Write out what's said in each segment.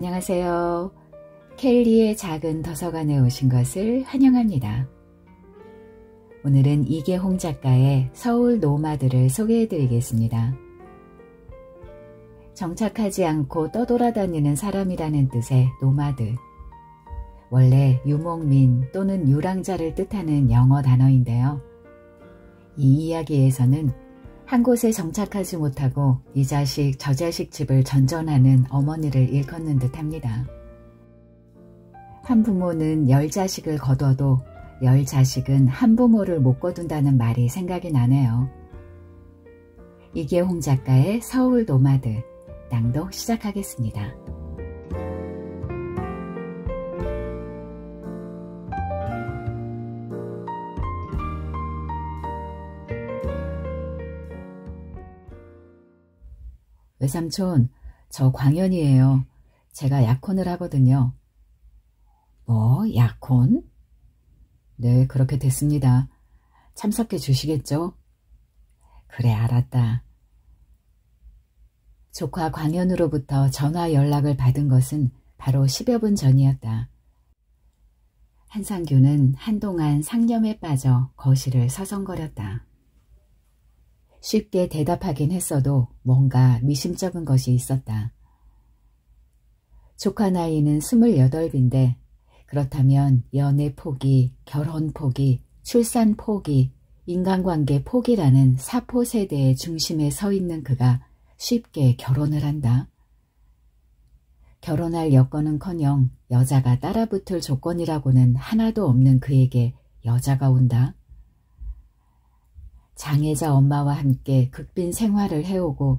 안녕하세요. 켈리의 작은 도서관에 오신 것을 환영합니다. 오늘은 이계홍 작가의 서울 노마드를 소개해 드리겠습니다. 정착하지 않고 떠돌아다니는 사람이라는 뜻의 노마드. 원래 유목민 또는 유랑자를 뜻하는 영어 단어인데요. 이 이야기에서는 한 곳에 정착하지 못하고 이 자식 저 자식 집을 전전하는 어머니를 일컫는 듯합니다. 한 부모는 10자식을 거둬도 10자식은 한 부모를 못 거둔다는 말이 생각이 나네요. 이계홍 작가의 서울 노마드 낭독 시작하겠습니다. 외삼촌, 저 광현이에요. 제가 약혼을 하거든요. 뭐, 약혼? 네, 그렇게 됐습니다. 참석해 주시겠죠? 그래, 알았다. 조카 광현으로부터 전화 연락을 받은 것은 바로 10여 분 전이었다. 한상규는 한동안 상념에 빠져 거실을 서성거렸다. 쉽게 대답하긴 했어도 뭔가 미심쩍은 것이 있었다. 조카 나이는 28인데 그렇다면 연애 포기, 결혼 포기, 출산 포기, 인간관계 포기라는 사포 세대의 중심에 서 있는 그가 쉽게 결혼을 한다. 결혼할 여건은커녕 여자가 따라붙을 조건이라고는 하나도 없는 그에게 여자가 온다. 장애자 엄마와 함께 극빈 생활을 해오고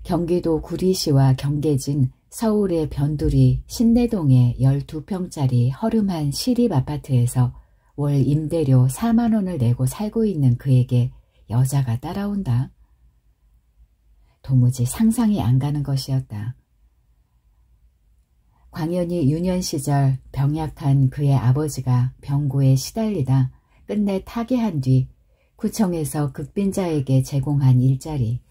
경기도 구리시와 경계진 서울의 변두리 신내동의 12평짜리 허름한 시립아파트에서 월 임대료 4만 원을 내고 살고 있는 그에게 여자가 따라온다. 도무지 상상이 안 가는 것이었다. 광현이 유년 시절 병약한 그의 아버지가 병고에 시달리다 끝내 타계한 뒤 구청에서 극빈자에게 제공한 일자리.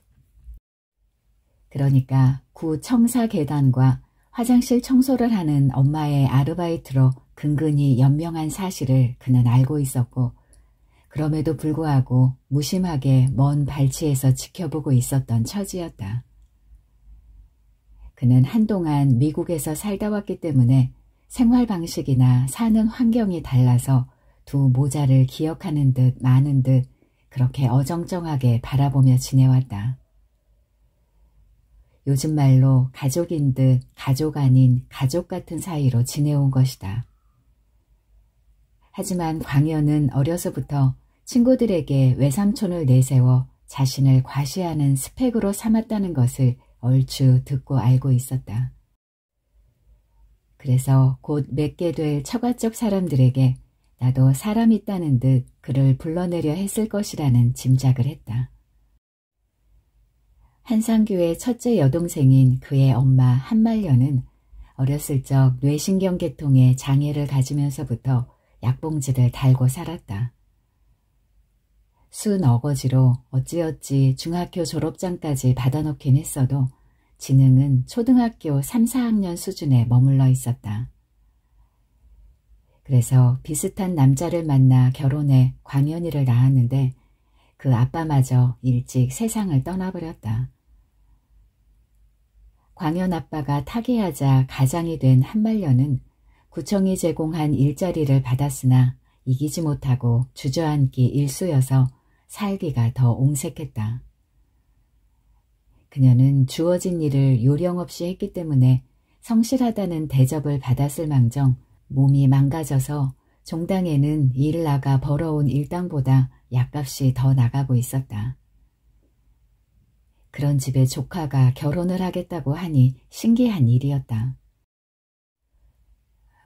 그러니까 구 청사계단과 화장실 청소를 하는 엄마의 아르바이트로 근근히 연명한 사실을 그는 알고 있었고 그럼에도 불구하고 무심하게 먼 발치에서 지켜보고 있었던 처지였다. 그는 한동안 미국에서 살다 왔기 때문에 생활 방식이나 사는 환경이 달라서 두 모자를 기억하는 듯 마는 듯 그렇게 어정쩡하게 바라보며 지내왔다. 요즘 말로 가족인 듯 가족 아닌 가족 같은 사이로 지내온 것이다. 하지만 광현은 어려서부터 친구들에게 외삼촌을 내세워 자신을 과시하는 스펙으로 삼았다는 것을 얼추 듣고 알고 있었다. 그래서 곧 맺게 될 처가적 사람들에게 나도 사람 있다는 듯 그를 불러내려 했을 것이라는 짐작을 했다. 한상규의 첫째 여동생인 그의 엄마 한말년은 어렸을 적 뇌신경계통에 장애를 가지면서부터 약봉지를 달고 살았다. 순 어거지로 어찌어찌 중학교 졸업장까지 받아놓긴 했어도 지능은 초등학교 3, 4학년 수준에 머물러 있었다. 그래서 비슷한 남자를 만나 결혼해 광현이를 낳았는데 그 아빠마저 일찍 세상을 떠나버렸다. 광현 아빠가 타계하자 가장이 된 한말년은 구청이 제공한 일자리를 받았으나 이기지 못하고 주저앉기 일쑤여서 살기가 더 옹색했다. 그녀는 주어진 일을 요령없이 했기 때문에 성실하다는 대접을 받았을 망정 몸이 망가져서 종당에는 일 나가 벌어온 일당보다 약값이 더 나가고 있었다. 그런 집에 조카가 결혼을 하겠다고 하니 신기한 일이었다.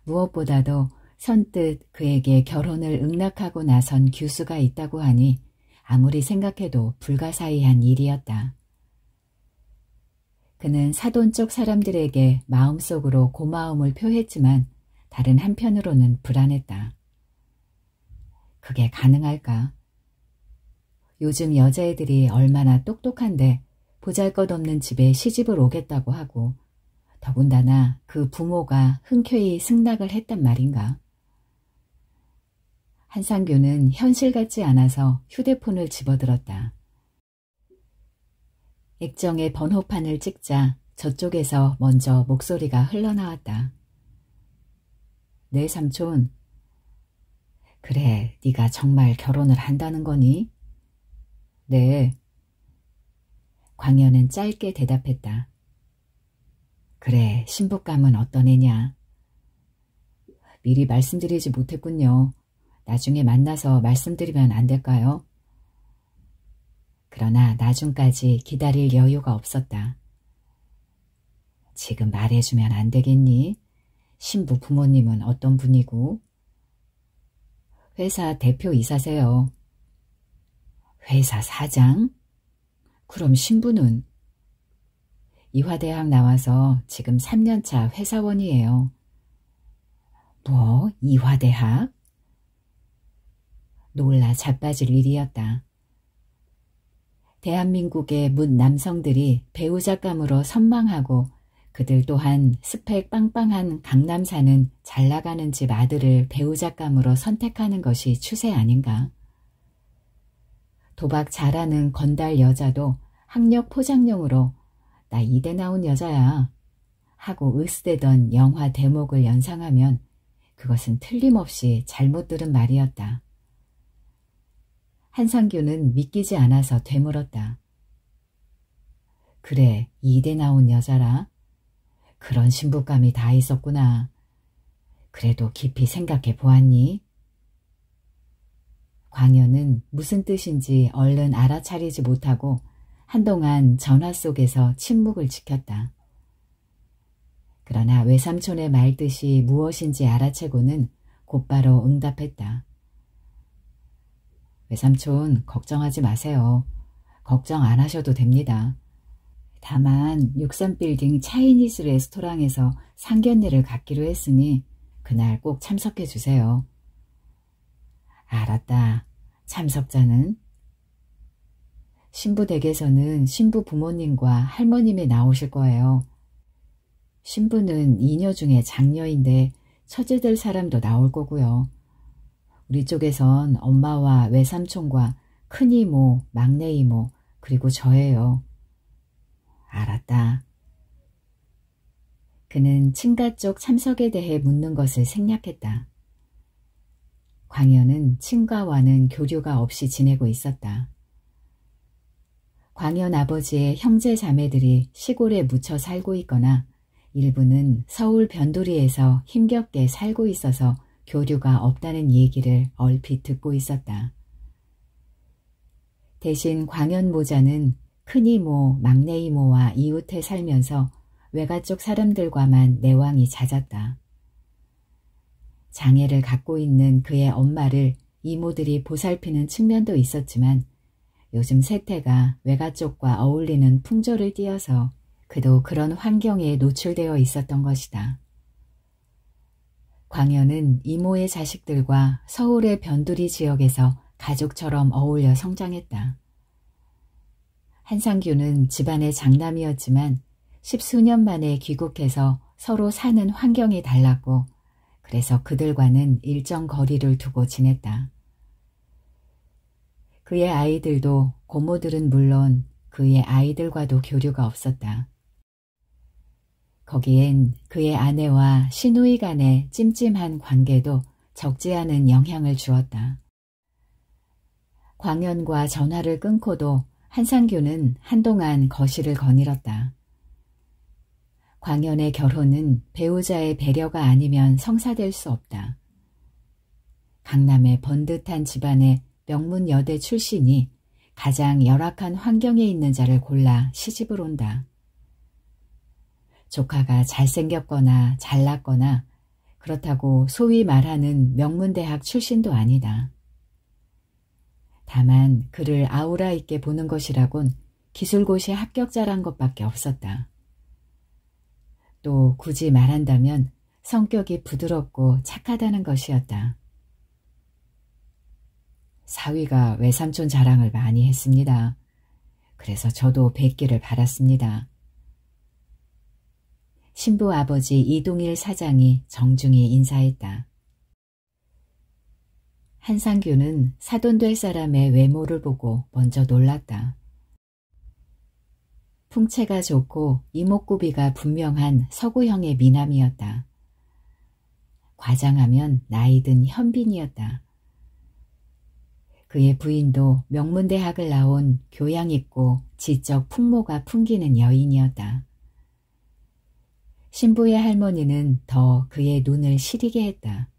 무엇보다도 선뜻 그에게 결혼을 응낙하고 나선 규수가 있다고 하니 아무리 생각해도 불가사의한 일이었다. 그는 사돈 쪽 사람들에게 마음속으로 고마움을 표했지만 다른 한편으로는 불안했다. 그게 가능할까? 요즘 여자애들이 얼마나 똑똑한데 보잘것없는 집에 시집을 오겠다고 하고 더군다나 그 부모가 흔쾌히 승낙을 했단 말인가. 한상규는 현실 같지 않아서 휴대폰을 집어들었다. 액정의 번호판을 찍자 저쪽에서 먼저 목소리가 흘러나왔다. 네, 삼촌. 그래, 네가 정말 결혼을 한다는 거니? 네. 광현은 짧게 대답했다. 그래, 신부감은 어떤 애냐? 미리 말씀드리지 못했군요. 나중에 만나서 말씀드리면 안 될까요? 그러나 나중까지 기다릴 여유가 없었다. 지금 말해주면 안 되겠니? 신부 부모님은 어떤 분이고? 회사 대표이사세요. 회사 사장? 그럼 신부는? 이화대학 나와서 지금 3년차 회사원이에요. 뭐? 이화대학? 놀라 자빠질 일이었다. 대한민국의 문 남성들이 배우자감으로 선망하고 그들 또한 스펙 빵빵한 강남 사는 잘나가는 집 아들을 배우자감으로 선택하는 것이 추세 아닌가. 도박 잘하는 건달 여자도 학력 포장용으로 나 이대 나온 여자야 하고 으스대던 영화 대목을 연상하면 그것은 틀림없이 잘못 들은 말이었다. 한상규는 믿기지 않아서 되물었다. 그래, 이대 나온 여자라? 그런 신부감이 다 있었구나. 그래도 깊이 생각해 보았니? 광현은 무슨 뜻인지 얼른 알아차리지 못하고 한동안 전화 속에서 침묵을 지켰다. 그러나 외삼촌의 말뜻이 무엇인지 알아채고는 곧바로 응답했다. 외삼촌, 걱정하지 마세요. 걱정 안 하셔도 됩니다. 다만 63빌딩 차이니스 레스토랑에서 상견례를 갖기로 했으니 그날 꼭 참석해 주세요. 알았다. 참석자는? 신부 댁에서는 신부 부모님과 할머님이 나오실 거예요. 신부는 이녀 중에 장녀인데 처제될 사람도 나올 거고요. 우리 쪽에선 엄마와 외삼촌과 큰이모, 막내이모, 그리고 저예요. 알았다. 그는 친가 쪽 참석에 대해 묻는 것을 생략했다. 광현은 친가와는 교류가 없이 지내고 있었다. 광현 아버지의 형제 자매들이 시골에 묻혀 살고 있거나 일부는 서울 변두리에서 힘겹게 살고 있어서 교류가 없다는 얘기를 얼핏 듣고 있었다. 대신 광현 모자는 큰이모, 막내이모와 이웃해 살면서 외가 쪽 사람들과만 내왕이 잦았다. 장애를 갖고 있는 그의 엄마를 이모들이 보살피는 측면도 있었지만 요즘 세태가 외가 쪽과 어울리는 풍조를 띠어서 그도 그런 환경에 노출되어 있었던 것이다. 광현은 이모의 자식들과 서울의 변두리 지역에서 가족처럼 어울려 성장했다. 한상규는 집안의 장남이었지만 10수년 만에 귀국해서 서로 사는 환경이 달랐고 그래서 그들과는 일정 거리를 두고 지냈다. 그의 아이들도 고모들은 물론 그의 아이들과도 교류가 없었다. 거기엔 그의 아내와 시누이 간의 찜찜한 관계도 적지 않은 영향을 주었다. 광현과 전화를 끊고도 한상규는 한동안 거실을 거닐었다. 광현의 결혼은 배우자의 배려가 아니면 성사될 수 없다. 강남의 번듯한 집안의 명문 여대 출신이 가장 열악한 환경에 있는 자를 골라 시집을 온다. 조카가 잘생겼거나 잘났거나 그렇다고 소위 말하는 명문대학 출신도 아니다. 다만 그를 아우라 있게 보는 것이라곤 기술고시 합격자란 것밖에 없었다. 또 굳이 말한다면 성격이 부드럽고 착하다는 것이었다. 사위가 외삼촌 자랑을 많이 했습니다. 그래서 저도 뵙기를 바랐습니다. 신부 아버지 이동일 사장이 정중히 인사했다. 한상규는 사돈될 사람의 외모를 보고 먼저 놀랐다. 풍채가 좋고 이목구비가 분명한 서구형의 미남이었다. 과장하면 나이든 현빈이었다. 그의 부인도 명문대학을 나온 교양 있고 지적 풍모가 풍기는 여인이었다. 신부의 할머니는 더 그의 눈을 시리게 했다.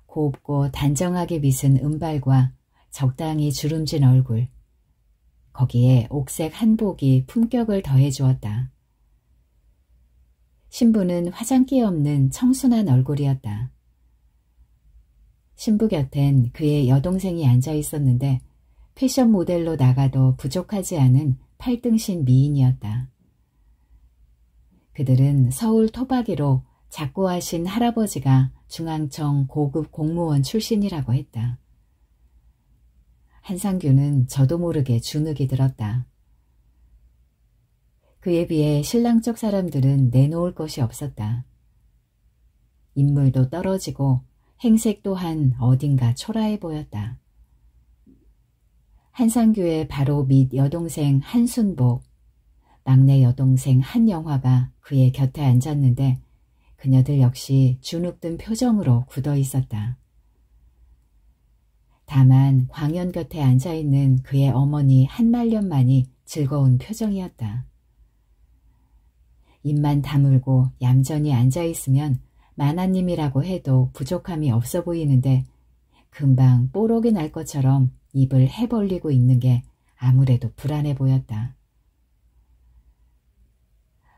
곱고 단정하게 빗은 은발과 적당히 주름진 얼굴, 거기에 옥색 한복이 품격을 더해주었다. 신부는 화장기 없는 청순한 얼굴이었다. 신부 곁엔 그의 여동생이 앉아 있었는데 패션 모델로 나가도 부족하지 않은 8등신 미인이었다. 그들은 서울 토박이로 작고하신 할아버지가 중앙청 고급 공무원 출신이라고 했다. 한상규는 저도 모르게 주눅이 들었다. 그에 비해 신랑 쪽 사람들은 내놓을 것이 없었다. 인물도 떨어지고 행색 또한 어딘가 초라해 보였다. 한상규의 바로 밑 여동생 한순복, 막내 여동생 한영화가 그의 곁에 앉았는데 그녀들 역시 주눅든 표정으로 굳어 있었다. 다만 광현 곁에 앉아있는 그의 어머니 한말년만이 즐거운 표정이었다. 입만 다물고 얌전히 앉아있으면 만화님이라고 해도 부족함이 없어 보이는데 금방 뽀록이 날 것처럼 입을 해벌리고 있는 게 아무래도 불안해 보였다.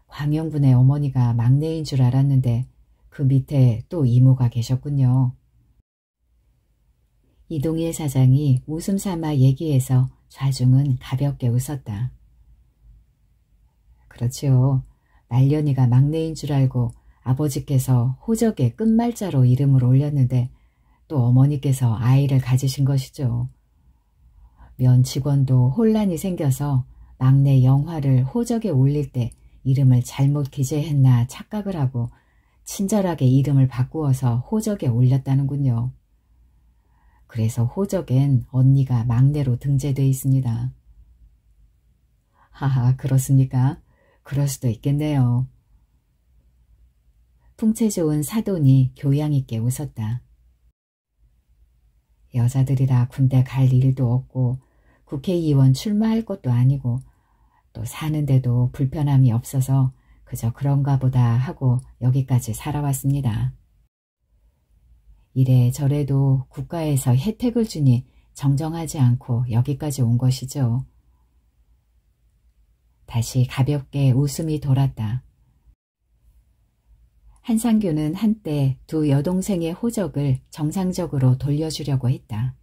광영군의 어머니가 막내인 줄 알았는데 그 밑에 또 이모가 계셨군요. 이동일 사장이 웃음 삼아 얘기해서 좌중은 가볍게 웃었다. 그렇지요. 말년이가 막내인 줄 알고 아버지께서 호적에 끝말자로 이름을 올렸는데 또 어머니께서 아이를 가지신 것이죠. 면 직원도 혼란이 생겨서 막내 영화를 호적에 올릴 때 이름을 잘못 기재했나 착각을 하고 친절하게 이름을 바꾸어서 호적에 올렸다는군요. 그래서 호적엔 언니가 막내로 등재돼 있습니다. 하하, 그렇습니까? 그럴 수도 있겠네요. 풍채 좋은 사돈이 교양 있게 웃었다. 여자들이라 군대 갈 일도 없고 국회의원 출마할 것도 아니고 또 사는데도 불편함이 없어서 그저 그런가 보다 하고 여기까지 살아왔습니다. 이래저래도 국가에서 혜택을 주니 정정하지 않고 여기까지 온 것이죠. 다시 가볍게 웃음이 돌았다. 한상규는 한때 두 여동생의 호적을 정상적으로 돌려주려고 했다.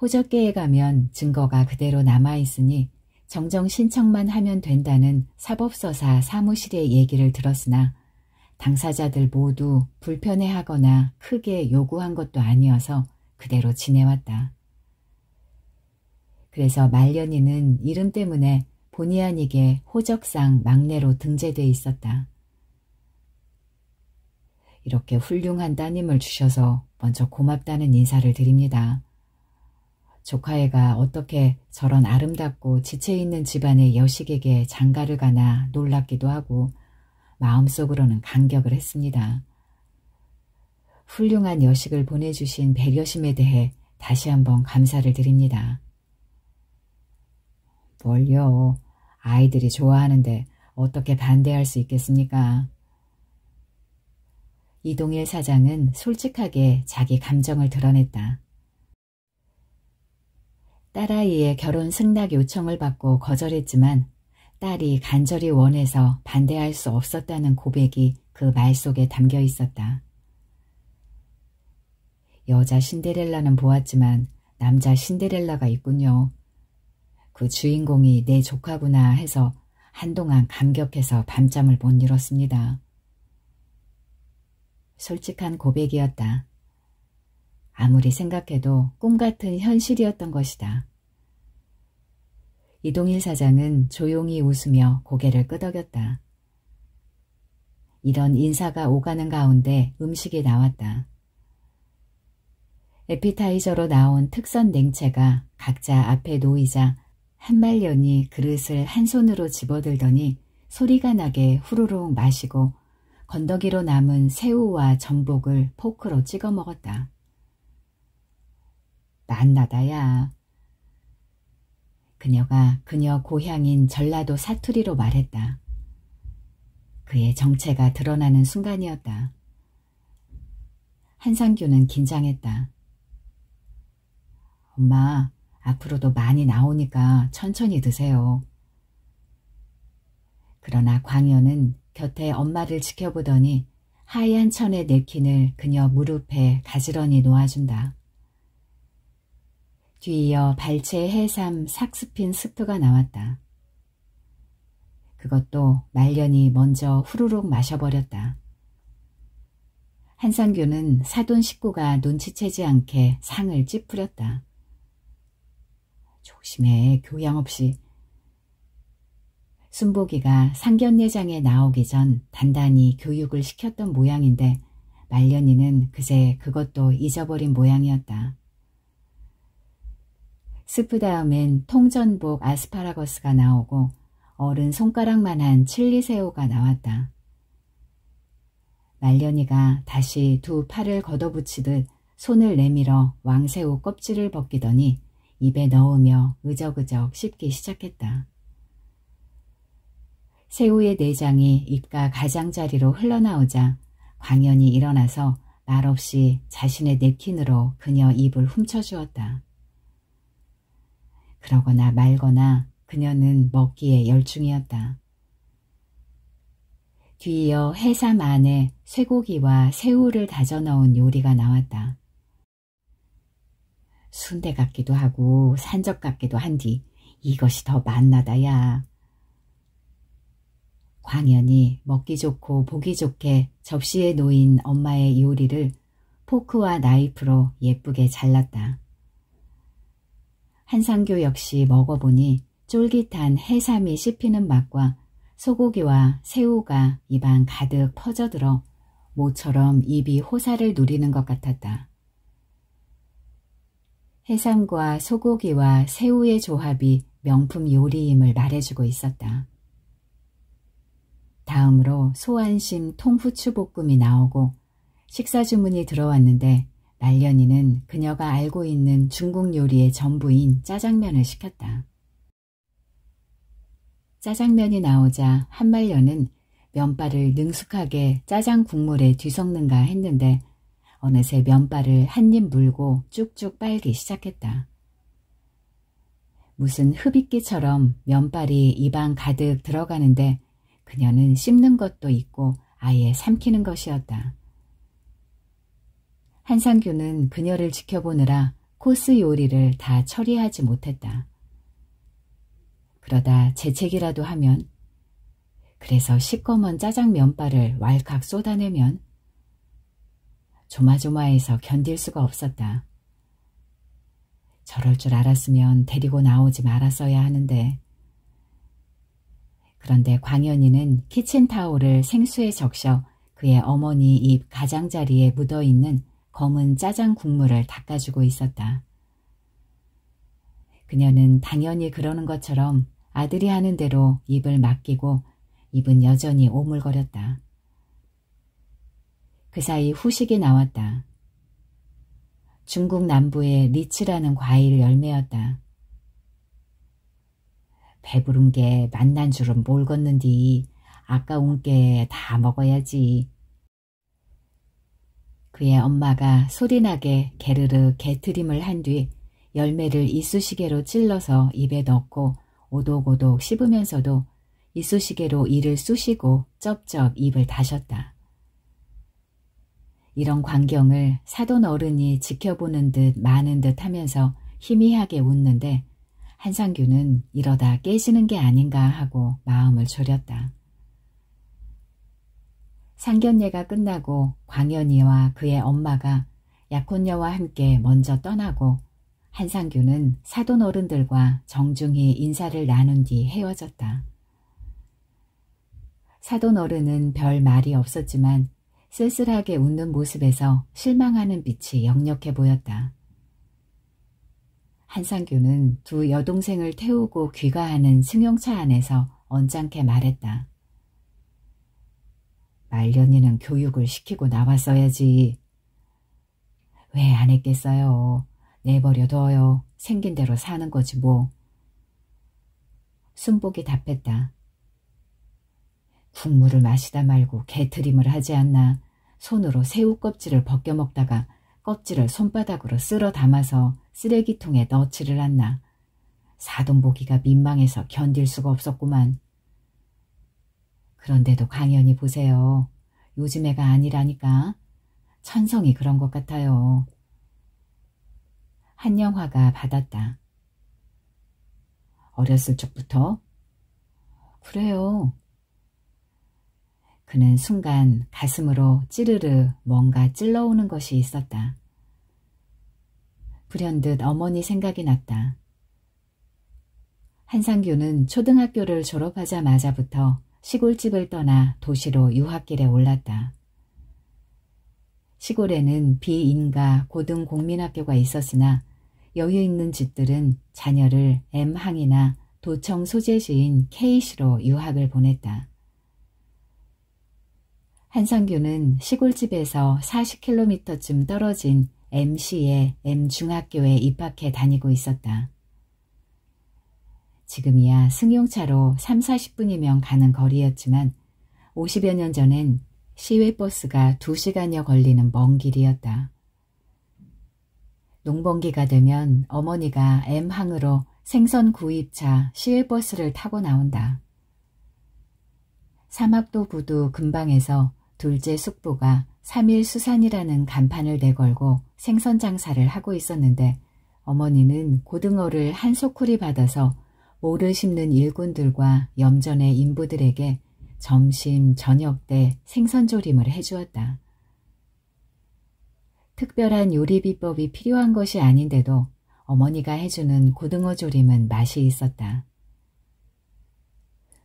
호적계에 가면 증거가 그대로 남아있으니 정정 신청만 하면 된다는 사법서사 사무실의 얘기를 들었으나 당사자들 모두 불편해하거나 크게 요구한 것도 아니어서 그대로 지내왔다. 그래서 말년이는 이름 때문에 본의 아니게 호적상 막내로 등재돼 있었다. 이렇게 훌륭한 따님을 주셔서 먼저 고맙다는 인사를 드립니다. 조카애가 어떻게 저런 아름답고 지체있는 집안의 여식에게 장가를 가나 놀랍기도 하고 마음속으로는 감격을 했습니다. 훌륭한 여식을 보내주신 배려심에 대해 다시 한번 감사를 드립니다. 뭘요? 아이들이 좋아하는데 어떻게 반대할 수 있겠습니까? 이동일 사장은 솔직하게 자기 감정을 드러냈다. 딸아이의 결혼 승낙 요청을 받고 거절했지만 딸이 간절히 원해서 반대할 수 없었다는 고백이 그 말 속에 담겨 있었다. 여자 신데렐라는 보았지만 남자 신데렐라가 있군요. 그 주인공이 내 조카구나 해서 한동안 감격해서 밤잠을 못 이뤘습니다. 솔직한 고백이었다. 아무리 생각해도 꿈같은 현실이었던 것이다. 이동일 사장은 조용히 웃으며 고개를 끄덕였다. 이런 인사가 오가는 가운데 음식이 나왔다. 에피타이저로 나온 특선 냉채가 각자 앞에 놓이자 한말년이 그릇을 한 손으로 집어들더니 소리가 나게 후루룩 마시고 건더기로 남은 새우와 전복을 포크로 찍어 먹었다. 맛나다야. 그녀가 그녀 고향인 전라도 사투리로 말했다. 그의 정체가 드러나는 순간이었다. 한상규는 긴장했다. 엄마, 앞으로도 많이 나오니까 천천히 드세요. 그러나 광현은 곁에 엄마를 지켜보더니 하얀 천의 냅킨을 그녀 무릎에 가지런히 놓아준다. 뒤이어 발채 해삼 삭스핀 스프가 나왔다. 그것도 말년이 먼저 후루룩 마셔버렸다. 한상규는 사돈 식구가 눈치채지 않게 상을 찌푸렸다. 조심해, 교양 없이. 순복이가 상견례장에 나오기 전 단단히 교육을 시켰던 모양인데 말년이는 그새 그것도 잊어버린 모양이었다. 스프 다음엔 통전복 아스파라거스가 나오고 어른 손가락만한 칠리새우가 나왔다. 말년이가 다시 두 팔을 걷어붙이듯 손을 내밀어 왕새우 껍질을 벗기더니 입에 넣으며 으적으적 씹기 시작했다. 새우의 내장이 입가 가장자리로 흘러나오자 광현이 일어나서 말없이 자신의 냅킨으로 그녀 입을 훔쳐주었다. 그러거나 말거나 그녀는 먹기에 열중이었다. 뒤이어 해삼 안에 쇠고기와 새우를 다져 넣은 요리가 나왔다. 순대 같기도 하고 산적 같기도 한디 이것이 더 맛나다야. 광현이 먹기 좋고 보기 좋게 접시에 놓인 엄마의 요리를 포크와 나이프로 예쁘게 잘랐다. 한상규 역시 먹어보니 쫄깃한 해삼이 씹히는 맛과 소고기와 새우가 입안 가득 퍼져들어 모처럼 입이 호사를 누리는 것 같았다. 해삼과 소고기와 새우의 조합이 명품 요리임을 말해주고 있었다. 다음으로 소안심 통후추 볶음이 나오고 식사 주문이 들어왔는데 말년이는 그녀가 알고 있는 중국 요리의 전부인 짜장면을 시켰다. 짜장면이 나오자 한말년은 면발을 능숙하게 짜장 국물에 뒤섞는가 했는데 어느새 면발을 한 입 물고 쭉쭉 빨기 시작했다. 무슨 흡입기처럼 면발이 입안 가득 들어가는데 그녀는 씹는 것도 있고 아예 삼키는 것이었다. 한상규는 그녀를 지켜보느라 코스 요리를 다 처리하지 못했다. 그러다 재채기라도 하면, 그래서 시꺼먼 짜장 면발을 왈칵 쏟아내면 조마조마해서 견딜 수가 없었다. 저럴 줄 알았으면 데리고 나오지 말았어야 하는데. 그런데 광현이는 키친타올을 생수에 적셔 그의 어머니 입 가장자리에 묻어있는 검은 짜장 국물을 닦아주고 있었다. 그녀는 당연히 그러는 것처럼 아들이 하는 대로 입을 맡기고 입은 여전히 오물거렸다. 그 사이 후식이 나왔다. 중국 남부의 리츠라는 과일 열매였다. 배부른 게 맛난 줄은 몰랐는디 아까운 게 다 먹어야지. 그의 엄마가 소리나게 게르르 게트림을 한 뒤 열매를 이쑤시개로 찔러서 입에 넣고 오독오독 씹으면서도 이쑤시개로 이를 쑤시고 쩝쩝 입을 다셨다. 이런 광경을 사돈 어른이 지켜보는 듯 마는 듯 하면서 희미하게 웃는데 한상규는 이러다 깨지는 게 아닌가 하고 마음을 졸였다. 상견례가 끝나고 광현이와 그의 엄마가 약혼녀와 함께 먼저 떠나고 한상규는 사돈 어른들과 정중히 인사를 나눈 뒤 헤어졌다. 사돈 어른은 별 말이 없었지만 쓸쓸하게 웃는 모습에서 실망하는 빛이 역력해 보였다. 한상규는 두 여동생을 태우고 귀가하는 승용차 안에서 언짢게 말했다. 말년이는 교육을 시키고 나왔어야지. 왜 안 했겠어요. 내버려둬요. 생긴 대로 사는 거지 뭐. 순복이 답했다. 국물을 마시다 말고 개트림을 하지 않나. 손으로 새우 껍질을 벗겨 먹다가 껍질을 손바닥으로 쓸어 담아서 쓰레기통에 넣지를 않나. 사돈보기가 민망해서 견딜 수가 없었구만. 그런데도 강연히 보세요. 요즘 애가 아니라니까. 천성이 그런 것 같아요. 한영화가 받았다. 어렸을 적부터? 그래요. 그는 순간 가슴으로 찌르르 뭔가 찔러오는 것이 있었다. 불현듯 어머니 생각이 났다. 한상규는 초등학교를 졸업하자마자부터 시골집을 떠나 도시로 유학길에 올랐다. 시골에는 비인가 고등공민학교가 있었으나 여유 있는 집들은 자녀를 M항이나 도청 소재지인 K시로 유학을 보냈다. 한상규는 시골집에서 40km쯤 떨어진 M시의 M중학교에 입학해 다니고 있었다. 지금이야 승용차로 30-40분이면 가는 거리였지만 50여 년 전엔 시외버스가 2시간여 걸리는 먼 길이었다. 농번기가 되면 어머니가 M항으로 생선 구입차 시외버스를 타고 나온다. 사막도 부두 근방에서 둘째 숙부가 3일 수산이라는 간판을 내걸고 생선 장사를 하고 있었는데 어머니는 고등어를 한 소쿠리 받아서 모를 씹는 일꾼들과 염전의 인부들에게 점심, 저녁 때 생선조림을 해주었다. 특별한 요리 비법이 필요한 것이 아닌데도 어머니가 해주는 고등어 조림은 맛이 있었다.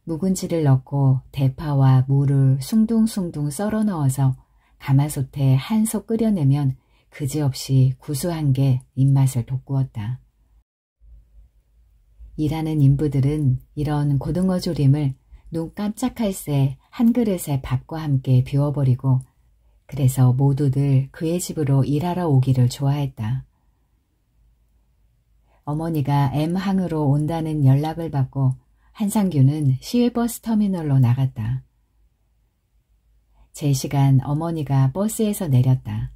묵은지를 넣고 대파와 무를 숭둥숭둥 썰어 넣어서 가마솥에 한솥 끓여내면 그지없이 구수한 게 입맛을 돋구었다. 일하는 인부들은 이런 고등어 조림을 눈 깜짝할 새 한 그릇의 밥과 함께 비워버리고 그래서 모두들 그의 집으로 일하러 오기를 좋아했다. 어머니가 M항으로 온다는 연락을 받고 한상규는 시외버스 터미널로 나갔다. 제 시간 어머니가 버스에서 내렸다.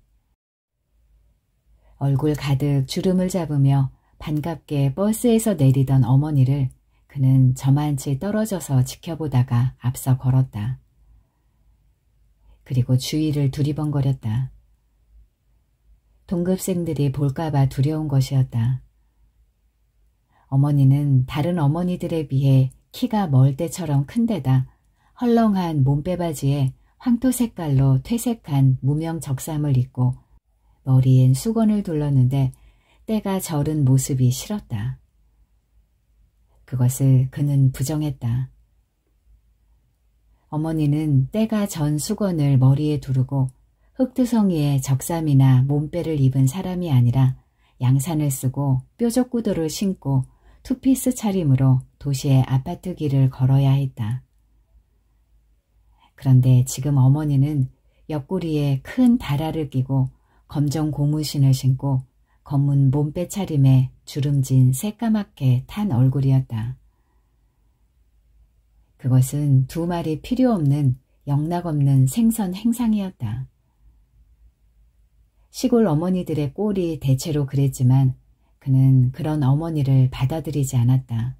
얼굴 가득 주름을 잡으며 반갑게 버스에서 내리던 어머니를 그는 저만치 떨어져서 지켜보다가 앞서 걸었다. 그리고 주위를 두리번거렸다. 동급생들이 볼까봐 두려운 것이었다. 어머니는 다른 어머니들에 비해 키가 멀때처럼 큰데다 헐렁한 몸빼바지에 황토 색깔로 퇴색한 무명 적삼을 입고 머리엔 수건을 둘렀는데 때가 절은 모습이 싫었다. 그것을 그는 부정했다. 어머니는 때가 전 수건을 머리에 두르고 흙두성이에 적삼이나 몸빼를 입은 사람이 아니라 양산을 쓰고 뾰족구두를 신고 투피스 차림으로 도시의 아파트 길을 걸어야 했다. 그런데 지금 어머니는 옆구리에 큰 다라를 끼고 검정 고무신을 신고 검은 몸빼 차림에 주름진 새까맣게 탄 얼굴이었다. 그것은 두 말이 필요 없는 영락없는 생선 행상이었다. 시골 어머니들의 꼴이 대체로 그랬지만 그는 그런 어머니를 받아들이지 않았다.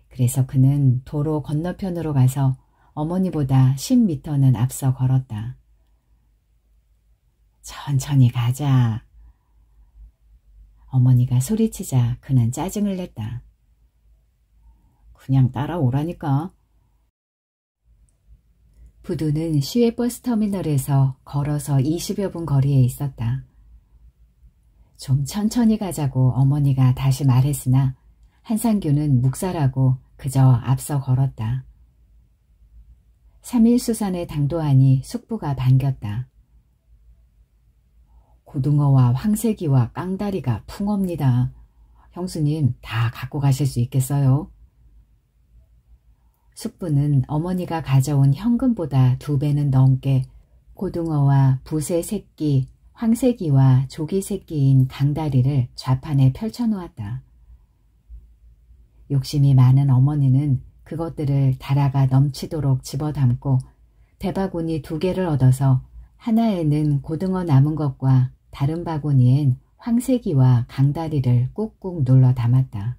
그래서 그는 도로 건너편으로 가서 어머니보다 10m는 앞서 걸었다. 천천히 가자. 어머니가 소리치자 그는 짜증을 냈다. 그냥 따라오라니까. 부두는 시외버스 터미널에서 걸어서 20여 분 거리에 있었다. 좀 천천히 가자고 어머니가 다시 말했으나 한상규는 묵살하고 그저 앞서 걸었다. 3일 수산에 당도하니 숙부가 반겼다. 고등어와 황새기와 깡다리가 풍어입니다. 형수님 다 갖고 가실 수 있겠어요? 숙부는 어머니가 가져온 현금보다 2배는 넘게 고등어와 부새 새끼, 황새기와 조기 새끼인 강다리를 좌판에 펼쳐놓았다. 욕심이 많은 어머니는 그것들을 다라가 넘치도록 집어담고 대바구니 2개를 얻어서 하나에는 고등어 남은 것과 다른 바구니엔 황새기와 강다리를 꾹꾹 눌러 담았다.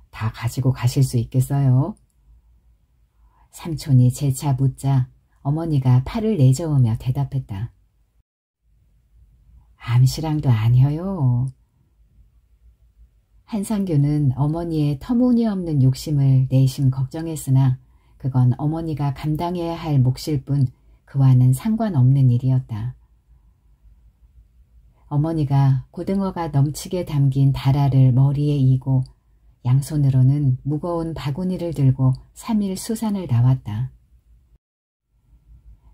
다 가지고 가실 수 있겠어요? 삼촌이 재차 묻자 어머니가 팔을 내저으며 대답했다. 암시랑도 아니어요. 한상규는 어머니의 터무니없는 욕심을 내심 걱정했으나 그건 어머니가 감당해야 할 몫일 뿐 그와는 상관없는 일이었다. 어머니가 고등어가 넘치게 담긴 다라를 머리에 이고 양손으로는 무거운 바구니를 들고 3일 수산을 나왔다.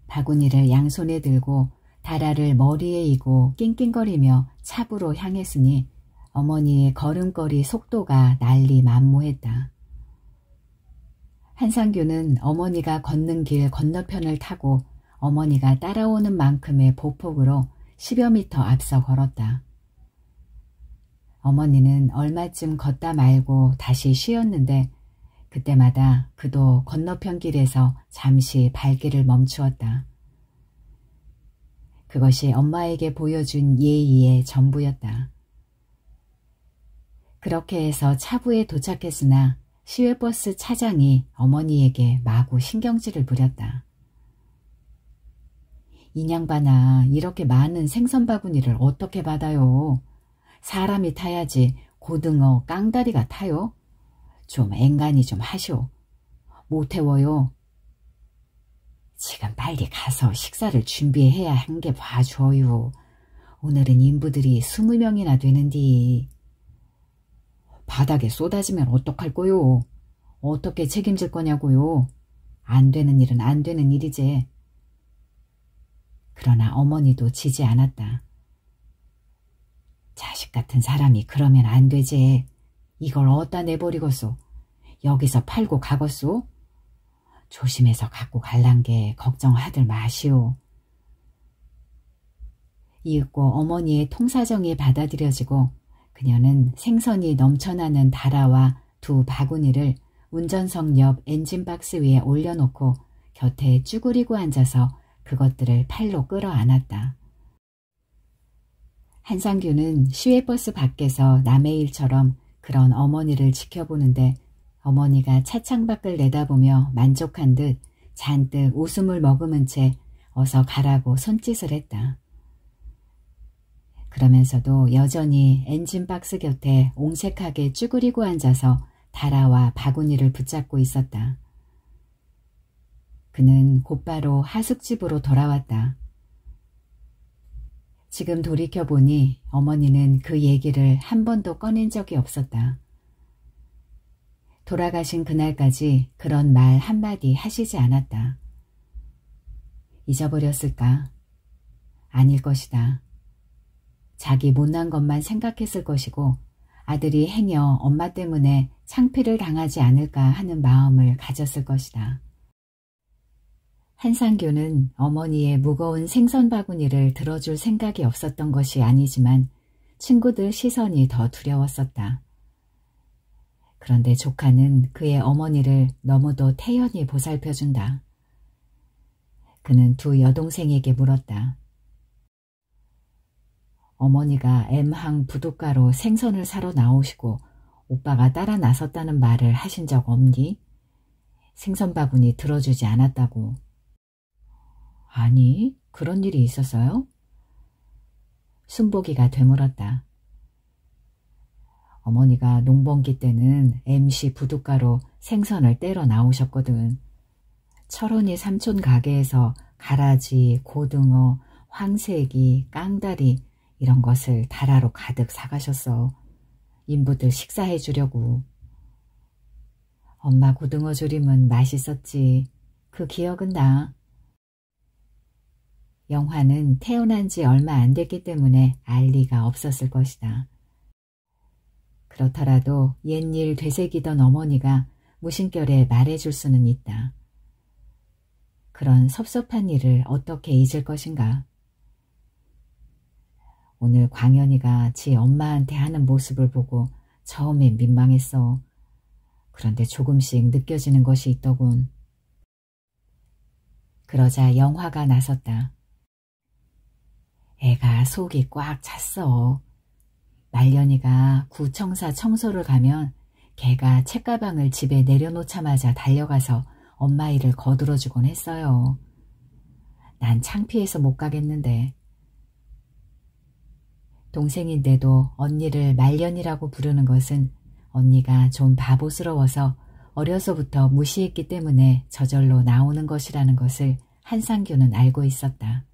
바구니를 양손에 들고 다라를 머리에 이고 낑낑거리며 찹으로 향했으니 어머니의 걸음걸이 속도가 난리 만무했다. 한상규는 어머니가 걷는 길 건너편을 타고 어머니가 따라오는 만큼의 보폭으로 10여 미터 앞서 걸었다. 어머니는 얼마쯤 걷다 말고 다시 쉬었는데 그때마다 그도 건너편 길에서 잠시 발길을 멈추었다. 그것이 엄마에게 보여준 예의의 전부였다. 그렇게 해서 차부에 도착했으나 시외버스 차장이 어머니에게 마구 신경질을 부렸다. 인양반아, 이렇게 많은 생선 바구니를 어떻게 받아요? 사람이 타야지 고등어, 깡다리가 타요? 좀 앵간히 좀 하쇼. 못 태워요. 지금 빨리 가서 식사를 준비해야 한 게 봐줘요. 오늘은 인부들이 20명이나 되는디. 바닥에 쏟아지면 어떡할 거요? 어떻게 책임질 거냐고요? 안 되는 일은 안 되는 일이지. 그러나 어머니도 지지 않았다. 자식 같은 사람이 그러면 안 되지. 이걸 어디다 내버리겠소? 여기서 팔고 가겠소? 조심해서 갖고 갈란 게 걱정하들 마시오. 이윽고 어머니의 통사정이 받아들여지고 그녀는 생선이 넘쳐나는 다라와 2 바구니를 운전석 옆 엔진박스 위에 올려놓고 곁에 쭈그리고 앉아서 그것들을 팔로 끌어안았다. 한상규는 시외버스 밖에서 남의 일처럼 그런 어머니를 지켜보는데 어머니가 차창 밖을 내다보며 만족한 듯 잔뜩 웃음을 머금은 채 어서 가라고 손짓을 했다. 그러면서도 여전히 엔진박스 곁에 옹색하게 쭈그리고 앉아서 다라와 바구니를 붙잡고 있었다. 그는 곧바로 하숙집으로 돌아왔다. 지금 돌이켜보니 어머니는 그 얘기를 한 번도 꺼낸 적이 없었다. 돌아가신 그날까지 그런 말 한마디 하시지 않았다. 잊어버렸을까? 아닐 것이다. 자기 못난 것만 생각했을 것이고 아들이 행여 엄마 때문에 창피를 당하지 않을까 하는 마음을 가졌을 것이다. 한상규는 어머니의 무거운 생선 바구니를 들어줄 생각이 없었던 것이 아니지만 친구들 시선이 더 두려웠었다. 그런데 조카는 그의 어머니를 너무도 태연히 보살펴준다. 그는 2 여동생에게 물었다. 어머니가 M항 부둣가로 생선을 사러 나오시고 오빠가 따라 나섰다는 말을 하신 적 없니? 생선 바구니 들어주지 않았다고. 아니, 그런 일이 있었어요? 순복이가 되물었다. 어머니가 농번기 때는 MC 부둣가로 생선을 떼러 나오셨거든. 철원이 삼촌 가게에서 가라지, 고등어, 황새기, 깡다리 이런 것을 다라로 가득 사가셨어. 인부들 식사해 주려고. 엄마 고등어 조림은 맛있었지. 그 기억은 나. 영화는 태어난 지 얼마 안 됐기 때문에 알 리가 없었을 것이다. 그렇더라도 옛일 되새기던 어머니가 무심결에 말해줄 수는 있다. 그런 섭섭한 일을 어떻게 잊을 것인가. 오늘 광현이가 지 엄마한테 하는 모습을 보고 처음엔 민망했어. 그런데 조금씩 느껴지는 것이 있더군. 그러자 영화가 나섰다. 애가 속이 꽉 찼어. 말년이가 구청사 청소를 가면 걔가 책가방을 집에 내려놓자마자 달려가서 엄마 일을 거들어주곤 했어요. 난 창피해서 못 가겠는데. 동생인데도 언니를 말년이라고 부르는 것은 언니가 좀 바보스러워서 어려서부터 무시했기 때문에 저절로 나오는 것이라는 것을 한상규는 알고 있었다.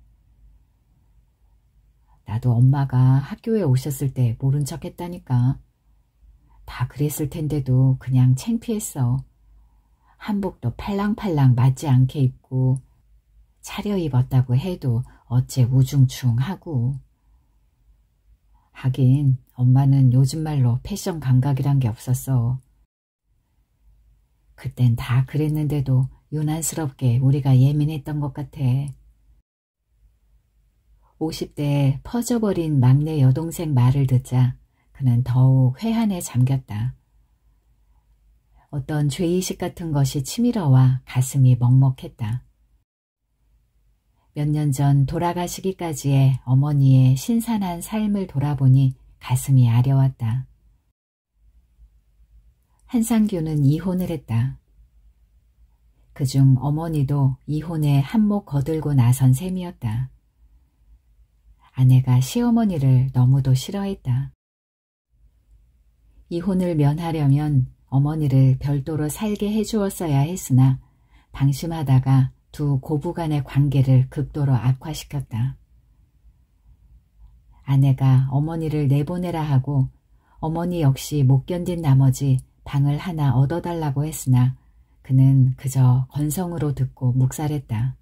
나도 엄마가 학교에 오셨을 때 모른 척 했다니까. 다 그랬을 텐데도 그냥 창피했어. 한복도 팔랑팔랑 맞지 않게 입고 차려입었다고 해도 어째 우중충하고. 하긴 엄마는 요즘 말로 패션 감각이란 게 없었어. 그땐 다 그랬는데도 유난스럽게 우리가 예민했던 것 같아. 50대에 퍼져버린 막내 여동생 말을 듣자 그는 더욱 회한에 잠겼다. 어떤 죄의식 같은 것이 치밀어와 가슴이 먹먹했다. 몇 년 전 돌아가시기까지의 어머니의 신선한 삶을 돌아보니 가슴이 아려왔다. 한상규는 이혼을 했다. 그중 어머니도 이혼에 한몫 거들고 나선 셈이었다. 아내가 시어머니를 너무도 싫어했다. 이혼을 면하려면 어머니를 별도로 살게 해주었어야 했으나 방심하다가 두 고부간의 관계를 극도로 악화시켰다. 아내가 어머니를 내보내라 하고 어머니 역시 못 견딘 나머지 방을 하나 얻어달라고 했으나 그는 그저 건성으로 듣고 묵살했다.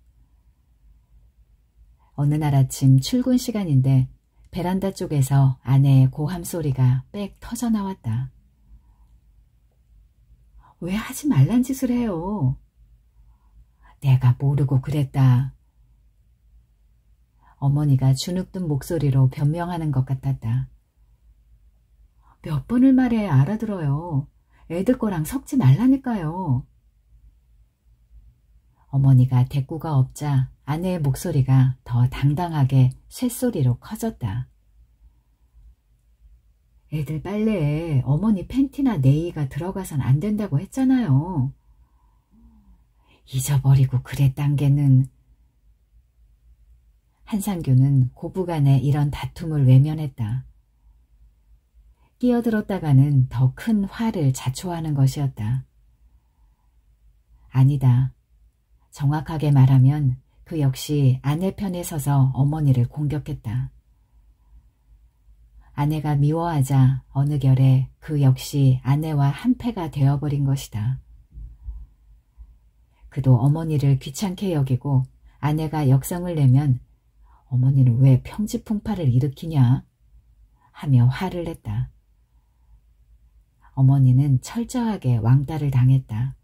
어느 날 아침 출근 시간인데 베란다 쪽에서 아내의 고함 소리가 빽 터져나왔다. 왜 하지 말란 짓을 해요? 내가 모르고 그랬다. 어머니가 주눅든 목소리로 변명하는 것 같았다. 몇 번을 말해 알아들어요. 애들 거랑 섞지 말라니까요. 어머니가 대꾸가 없자 아내의 목소리가 더 당당하게 쇳소리로 커졌다. 애들 빨래에 어머니 팬티나 네이가 들어가선 안 된다고 했잖아요. 잊어버리고 그랬단 게는. 한상규는 고부간의 이런 다툼을 외면했다. 끼어들었다가는 더 큰 화를 자초하는 것이었다. 아니다. 정확하게 말하면 그 역시 아내 편에 서서 어머니를 공격했다. 아내가 미워하자 어느 결에 그 역시 아내와 한패가 되어버린 것이다. 그도 어머니를 귀찮게 여기고 아내가 역성을 내면 어머니는 왜 평지풍파를 일으키냐 하며 화를 냈다. 어머니는 철저하게 왕따를 당했다.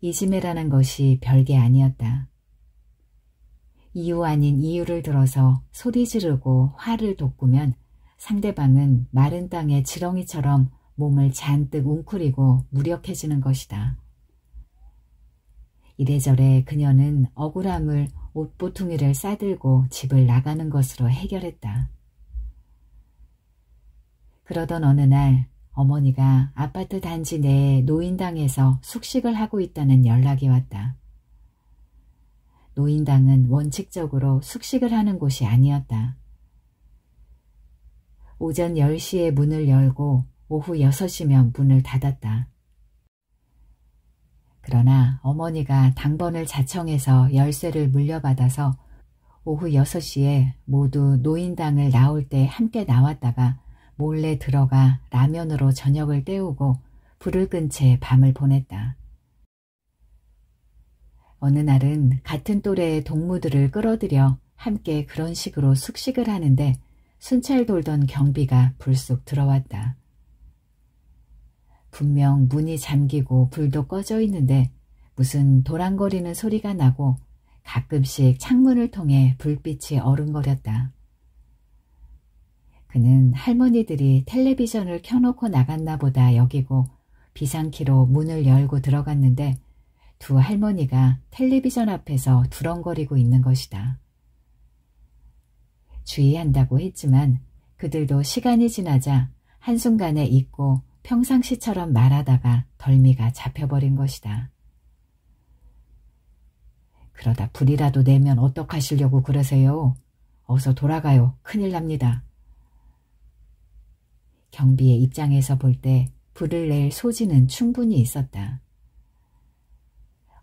이지매라는 것이 별게 아니었다. 이유 아닌 이유를 들어서 소리 지르고 화를 돋구면 상대방은 마른 땅의 지렁이처럼 몸을 잔뜩 웅크리고 무력해지는 것이다. 이래저래 그녀는 억울함을 옷보퉁이를 싸들고 집을 나가는 것으로 해결했다. 그러던 어느 날 어머니가 아파트 단지 내에 노인당에서 숙식을 하고 있다는 연락이 왔다. 노인당은 원칙적으로 숙식을 하는 곳이 아니었다. 오전 10시에 문을 열고 오후 6시면 문을 닫았다. 그러나 어머니가 당번을 자청해서 열쇠를 물려받아서 오후 6시에 모두 노인당을 나올 때 함께 나왔다가 몰래 들어가 라면으로 저녁을 때우고 불을 끈 채 밤을 보냈다. 어느 날은 같은 또래의 동무들을 끌어들여 함께 그런 식으로 숙식을 하는데 순찰 돌던 경비가 불쑥 들어왔다. 분명 문이 잠기고 불도 꺼져 있는데 무슨 도랑거리는 소리가 나고 가끔씩 창문을 통해 불빛이 어른거렸다. 그는 할머니들이 텔레비전을 켜놓고 나갔나 보다 여기고 비상키로 문을 열고 들어갔는데 두 할머니가 텔레비전 앞에서 두렁거리고 있는 것이다. 주의한다고 했지만 그들도 시간이 지나자 한순간에 잊고 평상시처럼 말하다가 덜미가 잡혀버린 것이다. 그러다 불이라도 내면 어떡하시려고 그러세요? 어서 돌아가요. 큰일 납니다. 경비의 입장에서 볼 때 불을 낼 소지는 충분히 있었다.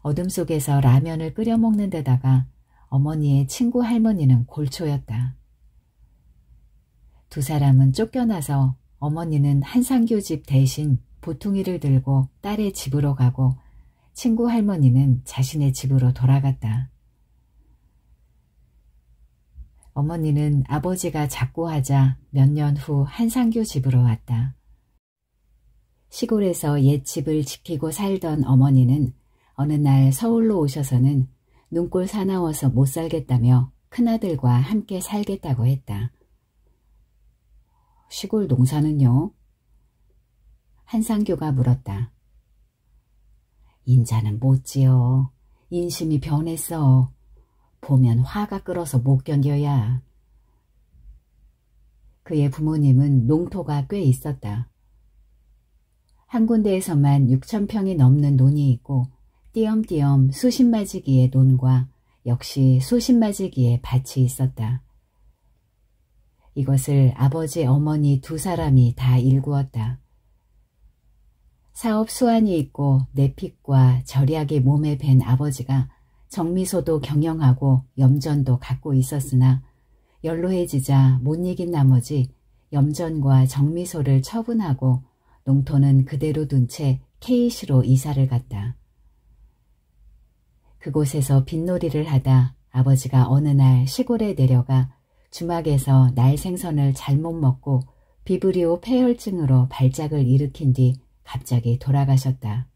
어둠 속에서 라면을 끓여 먹는 데다가 어머니의 친구 할머니는 골초였다. 두 사람은 쫓겨나서 어머니는 한상규 집 대신 보퉁이를 들고 딸의 집으로 가고 친구 할머니는 자신의 집으로 돌아갔다. 어머니는 아버지가 자꾸 하자 몇 년 후 한상규 집으로 왔다. 시골에서 옛 집을 지키고 살던 어머니는 어느 날 서울로 오셔서는 눈꼴 사나워서 못 살겠다며 큰아들과 함께 살겠다고 했다. 시골 농사는요? 한상규가 물었다. 인자는 못 지어. 인심이 변했어. 보면 화가 끓어서 못 견뎌야. 그의 부모님은 농토가 꽤 있었다. 한 군데에서만 6,000평이 넘는 논이 있고 띄엄띄엄 수십마지기의 논과 역시 수십마지기의 밭이 있었다. 이것을 아버지 어머니 두 사람이 다 일구었다. 사업 수완이 있고 내핏과 절약이 몸에 밴 아버지가 정미소도 경영하고 염전도 갖고 있었으나 연로해지자 못 이긴 나머지 염전과 정미소를 처분하고 농토는 그대로 둔 채 K시로 이사를 갔다. 그곳에서 빗놀이를 하다 아버지가 어느 날 시골에 내려가 주막에서 날 생선을 잘못 먹고 비브리오 폐혈증으로 발작을 일으킨 뒤 갑자기 돌아가셨다.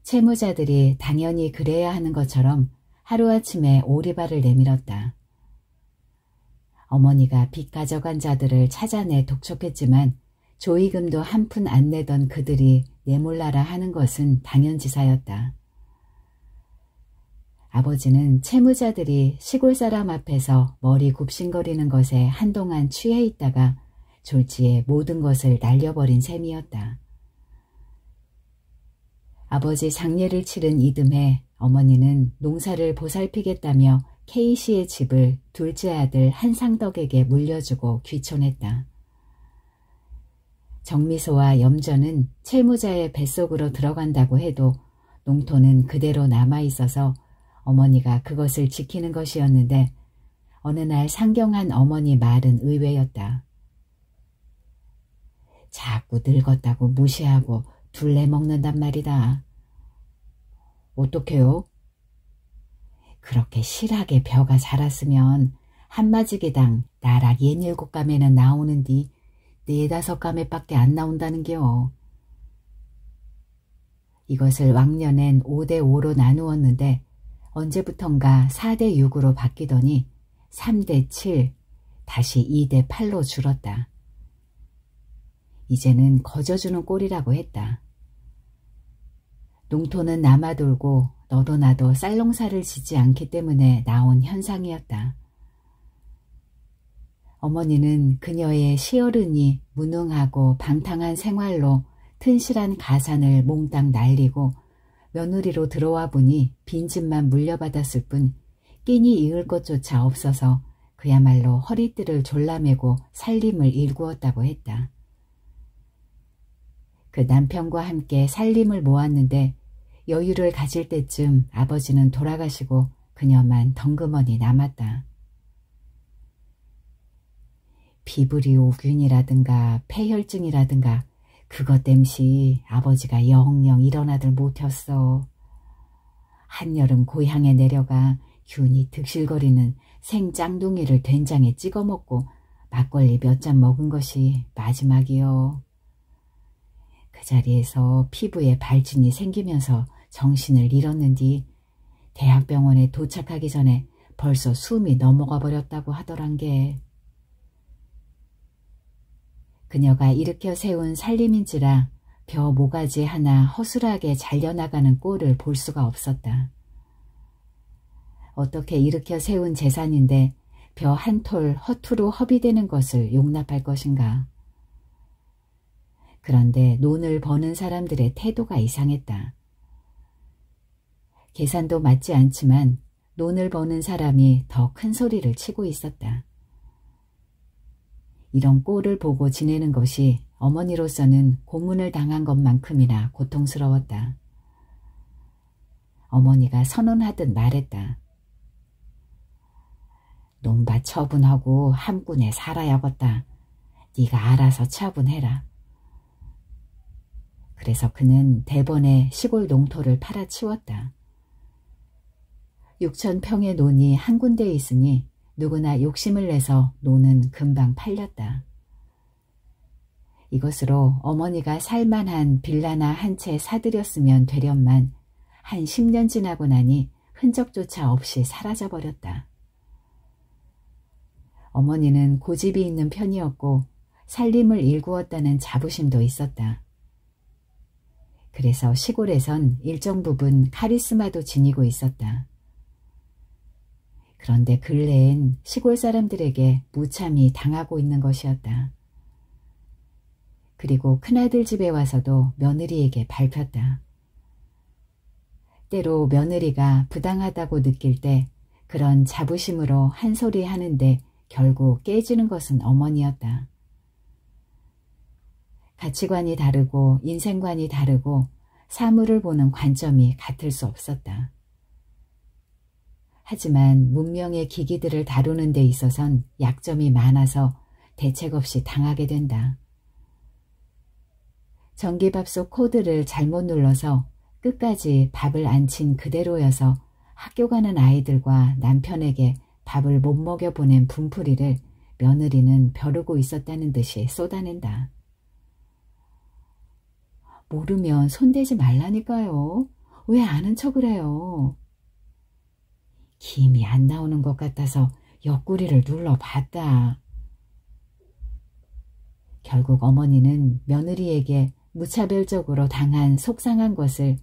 채무자들이 당연히 그래야 하는 것처럼 하루아침에 오리발을 내밀었다. 어머니가 빚 가져간 자들을 찾아내 독촉했지만 조의금도 한 푼 안 내던 그들이 내몰라라 하는 것은 당연지사였다. 아버지는 채무자들이 시골 사람 앞에서 머리 굽신거리는 것에 한동안 취해 있다가 졸지에 모든 것을 날려버린 셈이었다. 아버지 장례를 치른 이듬해 어머니는 농사를 보살피겠다며 K씨의 집을 둘째 아들 한상덕에게 물려주고 귀촌했다. 정미소와 염전은 채무자의 뱃속으로 들어간다고 해도 농토는 그대로 남아있어서 어머니가 그것을 지키는 것이었는데 어느 날 상경한 어머니 말은 의외였다. 자꾸 늙었다고 무시하고 둘레 먹는단 말이다. 어떡해요? 그렇게 실하게 벼가 자랐으면 한마지기당 나락 67감에는 나오는디 4-5감에밖에 안 나온다는겨. 이것을 왕년엔 5대5로 나누었는데 언제부턴가 4대6으로 바뀌더니 3대7, 다시 2대8로 줄었다. 이제는 거저주는 꼴이라고 했다. 농토는 남아돌고 너도 나도 쌀농사를 짓지 않기 때문에 나온 현상이었다. 어머니는 그녀의 시어른이 무능하고 방탕한 생활로 튼실한 가산을 몽땅 날리고 며느리로 들어와 보니 빈집만 물려받았을 뿐 끼니 이을 것조차 없어서 그야말로 허리띠를 졸라매고 살림을 일구었다고 했다. 그 남편과 함께 살림을 모았는데 여유를 가질 때쯤 아버지는 돌아가시고 그녀만 덩그머니 남았다. 비브리오균이라든가 폐혈증이라든가 그것 땜시 아버지가 영영 일어나들 못했어. 한여름 고향에 내려가 균이 득실거리는 생짱둥이를 된장에 찍어 먹고 막걸리 몇 잔 먹은 것이 마지막이요. 그 자리에서 피부에 발진이 생기면서 정신을 잃었는디 대학병원에 도착하기 전에 벌써 숨이 넘어가 버렸다고 하더란게. 그녀가 일으켜 세운 살림인지라 벼 모가지 하나 허술하게 잘려나가는 꼴을 볼 수가 없었다. 어떻게 일으켜 세운 재산인데 벼 한 톨 허투루 허비되는 것을 용납할 것인가. 그런데 논을 버는 사람들의 태도가 이상했다. 계산도 맞지 않지만 논을 버는 사람이 더 큰 소리를 치고 있었다. 이런 꼴을 보고 지내는 것이 어머니로서는 고문을 당한 것만큼이나 고통스러웠다. 어머니가 선언하듯 말했다. 논밭 처분하고 함꾼에 살아야겠다. 네가 알아서 처분해라. 그래서 그는 대번에 시골 농토를 팔아치웠다. 6,000평의 논이 한 군데에 있으니 누구나 욕심을 내서 논은 금방 팔렸다. 이것으로 어머니가 살만한 빌라나 한 채 사들였으면 되련만 한 10년 지나고 나니 흔적조차 없이 사라져버렸다. 어머니는 고집이 있는 편이었고 살림을 일구었다는 자부심도 있었다. 그래서 시골에선 일정 부분 카리스마도 지니고 있었다. 그런데 근래엔 시골 사람들에게 무참히 당하고 있는 것이었다. 그리고 큰아들 집에 와서도 며느리에게 밟혔다. 때로 며느리가 부당하다고 느낄 때 그런 자부심으로 한 소리 하는데 결국 깨지는 것은 어머니였다. 가치관이 다르고 인생관이 다르고 사물을 보는 관점이 같을 수 없었다. 하지만 문명의 기기들을 다루는 데 있어선 약점이 많아서 대책 없이 당하게 된다. 전기밥솥 코드를 잘못 눌러서 끝까지 밥을 안 친 그대로여서 학교 가는 아이들과 남편에게 밥을 못 먹여 보낸 분풀이를 며느리는 벼르고 있었다는 듯이 쏟아낸다. 모르면 손대지 말라니까요. 왜 아는 척을 해요? 김이 안 나오는 것 같아서 옆구리를 눌러봤다. 결국 어머니는 며느리에게 무차별적으로 당한 속상한 것을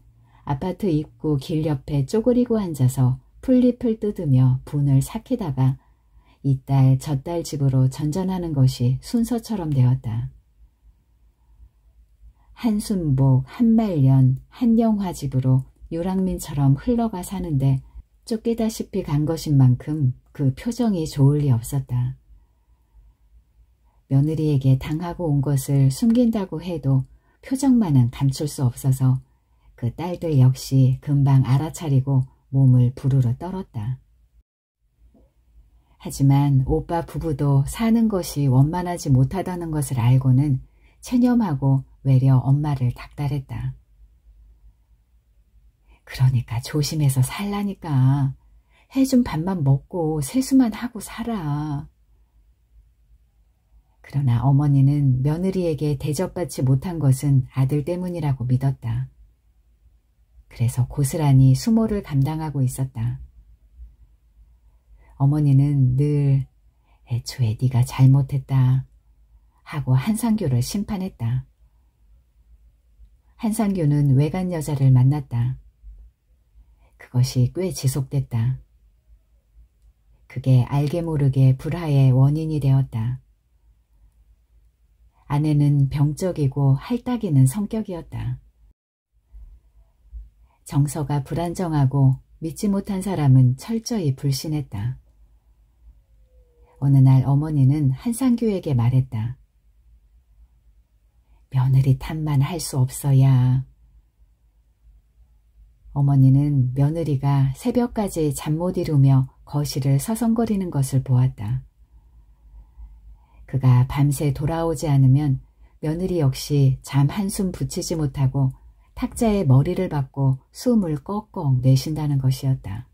아파트 입구 길 옆에 쪼그리고 앉아서 풀잎을 뜯으며 분을 삭히다가 이딸 저딸 집으로 전전하는 것이 순서처럼 되었다. 한순복, 한말년, 한영화 집으로 유랑민처럼 흘러가 사는데 쫓기다시피 간 것인 만큼 그 표정이 좋을 리 없었다. 며느리에게 당하고 온 것을 숨긴다고 해도 표정만은 감출 수 없어서 그 딸들 역시 금방 알아차리고 몸을 부르르 떨었다. 하지만 오빠 부부도 사는 것이 원만하지 못하다는 것을 알고는 체념하고 외려 엄마를 닥달했다. 그러니까 조심해서 살라니까. 해준 밥만 먹고 세수만 하고 살아. 그러나 어머니는 며느리에게 대접받지 못한 것은 아들 때문이라고 믿었다. 그래서 고스란히 수모를 감당하고 있었다. 어머니는 늘 애초에 네가 잘못했다 하고 한상규를 심판했다. 한상규는 외간 여자를 만났다. 그것이 꽤 지속됐다. 그게 알게 모르게 불화의 원인이 되었다. 아내는 병적이고 할딱이는 성격이었다. 정서가 불안정하고 믿지 못한 사람은 철저히 불신했다. 어느 날 어머니는 한상규에게 말했다. 며느리 탓만 할 수 없어야. 어머니는 며느리가 새벽까지 잠 못 이루며 거실을 서성거리는 것을 보았다. 그가 밤새 돌아오지 않으면 며느리 역시 잠 한숨 붙이지 못하고 탁자에 머리를 박고 숨을 꺽꺽 내쉰다는 것이었다.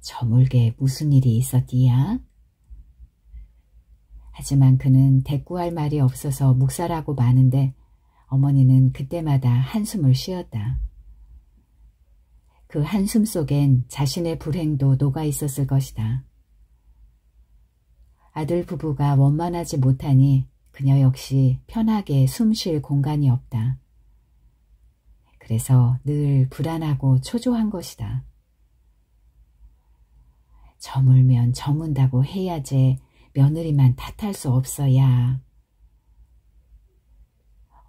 저물게 무슨 일이 있었디야? 하지만 그는 대꾸할 말이 없어서 묵살하고 마는데 어머니는 그때마다 한숨을 쉬었다. 그 한숨 속엔 자신의 불행도 녹아 있었을 것이다. 아들 부부가 원만하지 못하니 그녀 역시 편하게 숨 쉴 공간이 없다. 그래서 늘 불안하고 초조한 것이다. 저물면 저문다고 해야지 며느리만 탓할 수 없어야.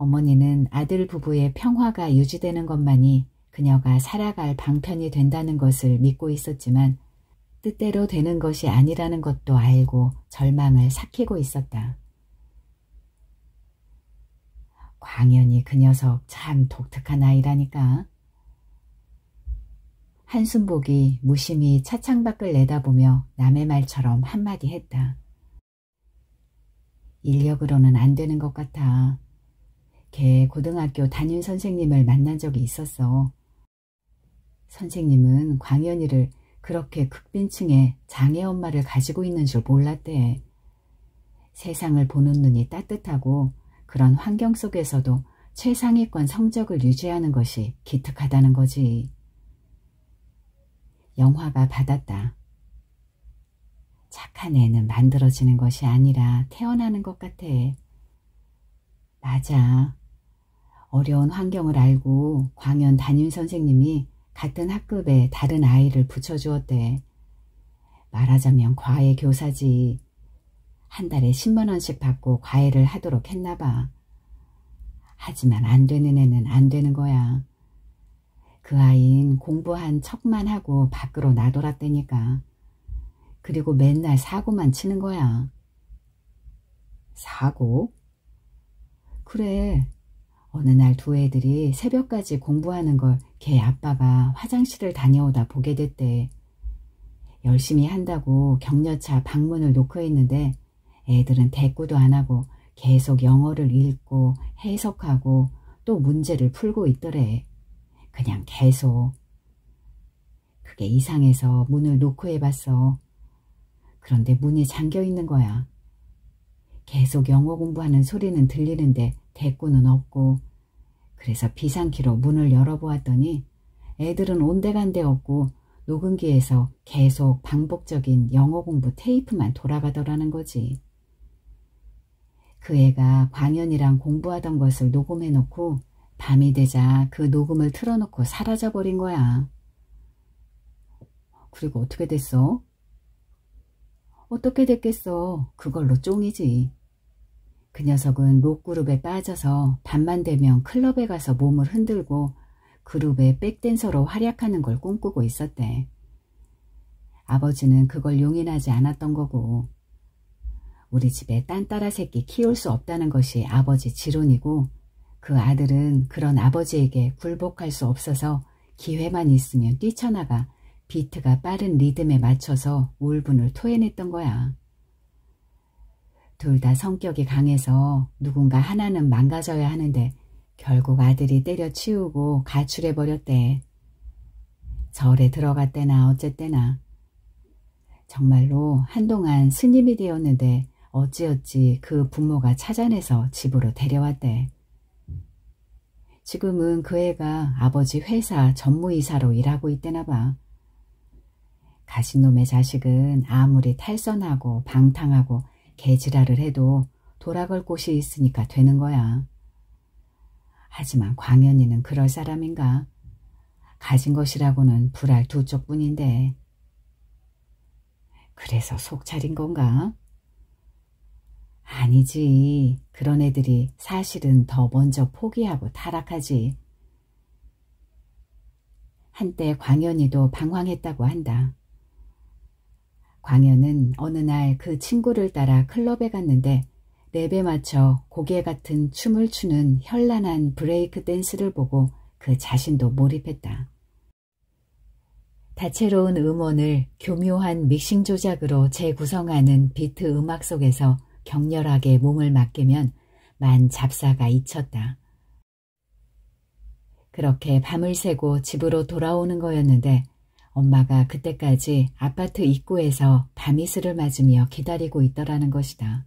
어머니는 아들 부부의 평화가 유지되는 것만이 그녀가 살아갈 방편이 된다는 것을 믿고 있었지만 뜻대로 되는 것이 아니라는 것도 알고 절망을 삭히고 있었다. 광연이 그 녀석 참 독특한 아이라니까. 한순복이 무심히 차창밖을 내다보며 남의 말처럼 한마디 했다. 인력으로는 안 되는 것 같아. 걔 고등학교 담임선생님을 만난 적이 있었어. 선생님은 광연이를 그렇게 극빈층의 장애 엄마를 가지고 있는 줄 몰랐대. 세상을 보는 눈이 따뜻하고 그런 환경 속에서도 최상위권 성적을 유지하는 것이 기특하다는 거지. 영화가 받았다. 착한 애는 만들어지는 것이 아니라 태어나는 것 같아. 맞아. 어려운 환경을 알고 광연 담임선생님이 같은 학급에 다른 아이를 붙여주었대. 말하자면 과외 교사지. 한 달에 10만 원씩 받고 과외를 하도록 했나 봐. 하지만 안 되는 애는 안 되는 거야. 그 아이는 공부한 척만 하고 밖으로 나돌았다니까. 그리고 맨날 사고만 치는 거야. 사고? 그래. 어느 날 두 애들이 새벽까지 공부하는 걸 걔 아빠가 화장실을 다녀오다 보게 됐대. 열심히 한다고 격려차 방문을 놓고 있는데 애들은 대꾸도 안 하고 계속 영어를 읽고 해석하고 또 문제를 풀고 있더래. 그냥 계속. 그게 이상해서 문을 노크해봤어. 그런데 문이 잠겨 있는 거야. 계속 영어 공부하는 소리는 들리는데 대꾸는 없고. 그래서 비상키로 문을 열어보았더니 애들은 온데간데 없고 녹음기에서 계속 반복적인 영어 공부 테이프만 돌아가더라는 거지. 그 애가 광연이랑 공부하던 것을 녹음해놓고 밤이 되자 그 녹음을 틀어놓고 사라져버린 거야. 그리고 어떻게 됐어? 어떻게 됐겠어. 그걸로 쫑이지. 그 녀석은 록그룹에 빠져서 밤만 되면 클럽에 가서 몸을 흔들고 그룹의 백댄서로 활약하는 걸 꿈꾸고 있었대. 아버지는 그걸 용인하지 않았던 거고. 우리 집에 딴따라 새끼 키울 수 없다는 것이 아버지 지론이고 그 아들은 그런 아버지에게 굴복할 수 없어서 기회만 있으면 뛰쳐나가 비트가 빠른 리듬에 맞춰서 울분을 토해냈던 거야. 둘 다 성격이 강해서 누군가 하나는 망가져야 하는데 결국 아들이 때려치우고 가출해버렸대. 절에 들어갔대나 어쨌대나. 정말로 한동안 스님이 되었는데 어찌어찌 그 부모가 찾아내서 집으로 데려왔대. 지금은 그 애가 아버지 회사 전무이사로 일하고 있대나 봐. 가진 놈의 자식은 아무리 탈선하고 방탕하고 개지랄을 해도 돌아갈 곳이 있으니까 되는 거야. 하지만 광연이는 그럴 사람인가? 가진 것이라고는 불알 두 쪽뿐인데. 그래서 속 차린 건가? 아니지. 그런 애들이 사실은 더 먼저 포기하고 타락하지. 한때 광연이도 방황했다고 한다. 광연은 어느 날 그 친구를 따라 클럽에 갔는데 랩에 맞춰 고개 같은 춤을 추는 현란한 브레이크 댄스를 보고 그 자신도 몰입했다. 다채로운 음원을 교묘한 믹싱 조작으로 재구성하는 비트 음악 속에서 격렬하게 몸을 맡기면 만 잡사가 잊혔다. 그렇게 밤을 새고 집으로 돌아오는 거였는데 엄마가 그때까지 아파트 입구에서 밤이슬을 맞으며 기다리고 있더라는 것이다.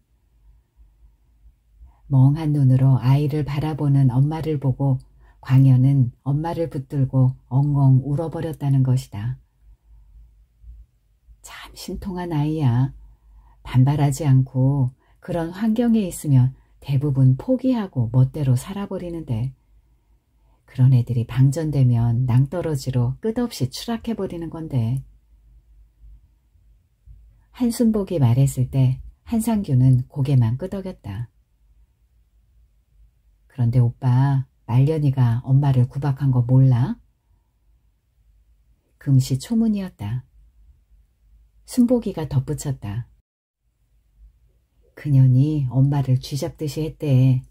멍한 눈으로 아이를 바라보는 엄마를 보고 광현은 엄마를 붙들고 엉엉 울어버렸다는 것이다. 참 신통한 아이야. 반발하지 않고 그런 환경에 있으면 대부분 포기하고 멋대로 살아버리는데 그런 애들이 방전되면 낭떠러지로 끝없이 추락해버리는 건데. 한순복이 말했을 때 한상규는 고개만 끄덕였다. 그런데 오빠, 말년이가 엄마를 구박한 거 몰라? 금시 초문이었다. 순복이가 덧붙였다. 그년이 엄마를 쥐잡듯이 했대.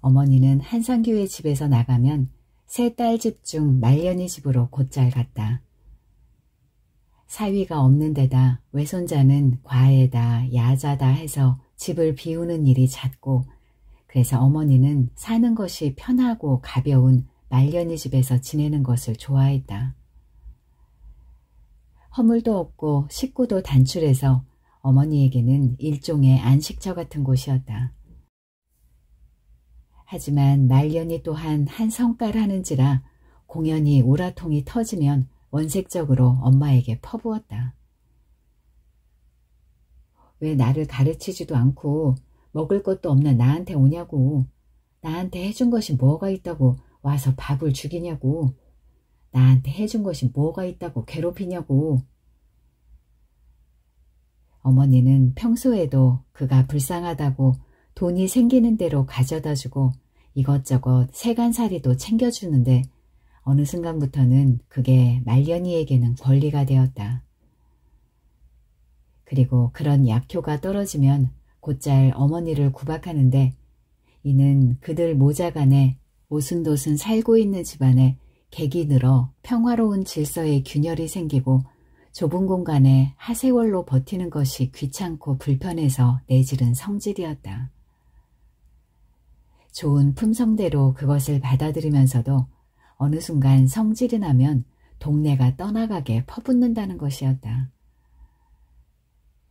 어머니는 한상규의 집에서 나가면 세 딸 집 중 말년이 집으로 곧잘 갔다. 사위가 없는 데다 외손자는 과외다 야자다 해서 집을 비우는 일이 잦고 그래서 어머니는 사는 것이 편하고 가벼운 말년이 집에서 지내는 것을 좋아했다. 허물도 없고 식구도 단출해서 어머니에게는 일종의 안식처 같은 곳이었다. 하지만 말년이 또한 한 성깔 하는지라 공연히 우라통이 터지면 원색적으로 엄마에게 퍼부었다. 왜 나를 가르치지도 않고 먹을 것도 없는 나한테 오냐고. 나한테 해준 것이 뭐가 있다고 와서 밥을 죽이냐고. 나한테 해준 것이 뭐가 있다고 괴롭히냐고. 어머니는 평소에도 그가 불쌍하다고 돈이 생기는 대로 가져다주고 이것저것 세간살이도 챙겨주는데 어느 순간부터는 그게 말년이에게는 권리가 되었다. 그리고 그런 약효가 떨어지면 곧잘 어머니를 구박하는데 이는 그들 모자간에 오순도순 살고 있는 집안에 객이 늘어 평화로운 질서의 균열이 생기고 좁은 공간에 하세월로 버티는 것이 귀찮고 불편해서 내지른 성질이었다. 좋은 품성대로 그것을 받아들이면서도 어느 순간 성질이 나면 동네가 떠나가게 퍼붓는다는 것이었다.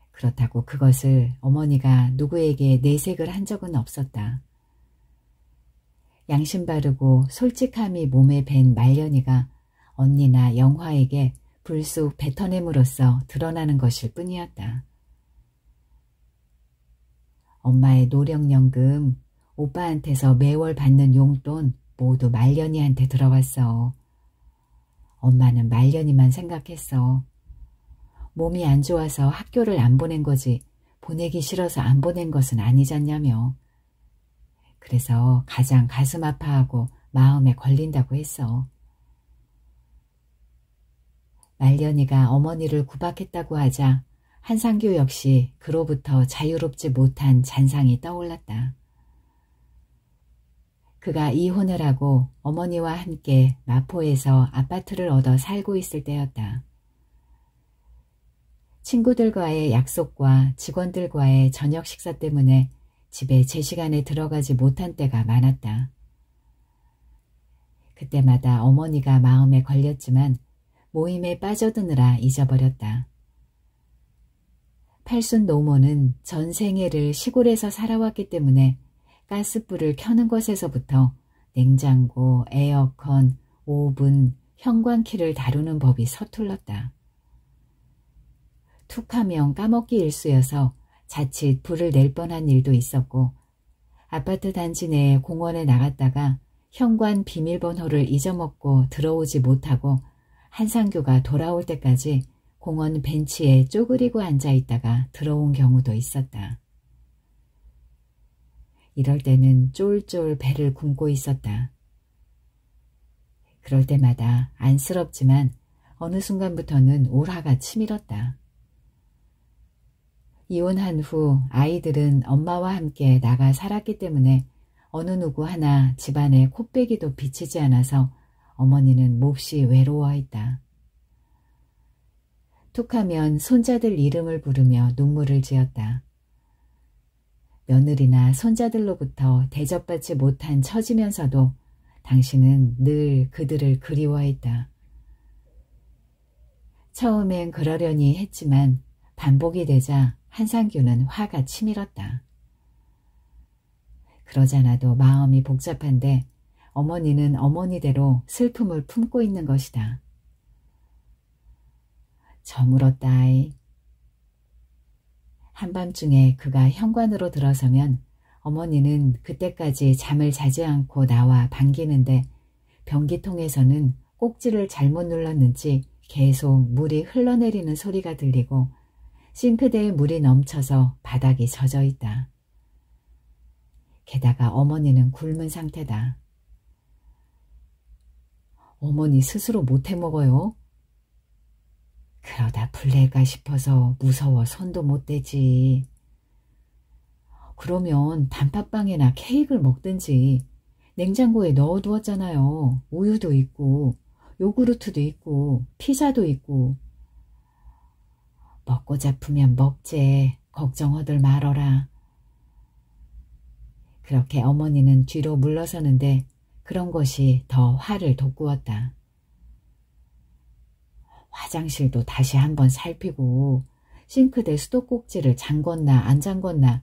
그렇다고 그것을 어머니가 누구에게 내색을 한 적은 없었다. 양심 바르고 솔직함이 몸에 밴 말년이가 언니나 영화에게 불쑥 뱉어냄으로써 드러나는 것일 뿐이었다. 엄마의 노령연금, 오빠한테서 매월 받는 용돈 모두 말년이한테 들어갔어. 엄마는 말년이만 생각했어. 몸이 안 좋아서 학교를 안 보낸 거지 보내기 싫어서 안 보낸 것은 아니잖냐며. 그래서 가장 가슴 아파하고 마음에 걸린다고 했어. 말년이가 어머니를 구박했다고 하자 한상규 역시 그로부터 자유롭지 못한 잔상이 떠올랐다. 그가 이혼을 하고 어머니와 함께 마포에서 아파트를 얻어 살고 있을 때였다. 친구들과의 약속과 직원들과의 저녁 식사 때문에 집에 제 시간에 들어가지 못한 때가 많았다. 그때마다 어머니가 마음에 걸렸지만 모임에 빠져드느라 잊어버렸다. 팔순 노모는 전 생애를 시골에서 살아왔기 때문에 가스불을 켜는 것에서부터 냉장고, 에어컨, 오븐, 현관키를 다루는 법이 서툴렀다. 툭하면 까먹기 일쑤여서 자칫 불을 낼 뻔한 일도 있었고 아파트 단지 내 공원에 나갔다가 현관 비밀번호를 잊어먹고 들어오지 못하고 한상규가 돌아올 때까지 공원 벤치에 쪼그리고 앉아있다가 들어온 경우도 있었다. 이럴 때는 쫄쫄 배를 굶고 있었다. 그럴 때마다 안쓰럽지만 어느 순간부터는 울화가 치밀었다. 이혼한 후 아이들은 엄마와 함께 나가 살았기 때문에 어느 누구 하나 집안에 코빼기도 비치지 않아서 어머니는 몹시 외로워했다. 툭하면 손자들 이름을 부르며 눈물을 지었다. 며느리나 손자들로부터 대접받지 못한 처지면서도 당신은 늘 그들을 그리워했다. 처음엔 그러려니 했지만 반복이 되자 한상규는 화가 치밀었다. 그러잖아도 마음이 복잡한데 어머니는 어머니대로 슬픔을 품고 있는 것이다. 저물었다이. 한밤중에 그가 현관으로 들어서면 어머니는 그때까지 잠을 자지 않고 나와 반기는데 변기통에서는 꼭지를 잘못 눌렀는지 계속 물이 흘러내리는 소리가 들리고 싱크대에 물이 넘쳐서 바닥이 젖어 있다. 게다가 어머니는 굶은 상태다. 어머니 스스로 못해 먹어요? 그러다 불낼까 싶어서 무서워 손도 못 대지. 그러면 단팥빵이나 케이크를 먹든지. 냉장고에 넣어두었잖아요. 우유도 있고 요구르트도 있고 피자도 있고. 먹고 잡으면 먹재. 걱정허들 말어라. 그렇게 어머니는 뒤로 물러서는데 그런 것이 더 화를 돋구었다. 화장실도 다시 한번 살피고 싱크대 수도꼭지를 잠궜나 안 잠궜나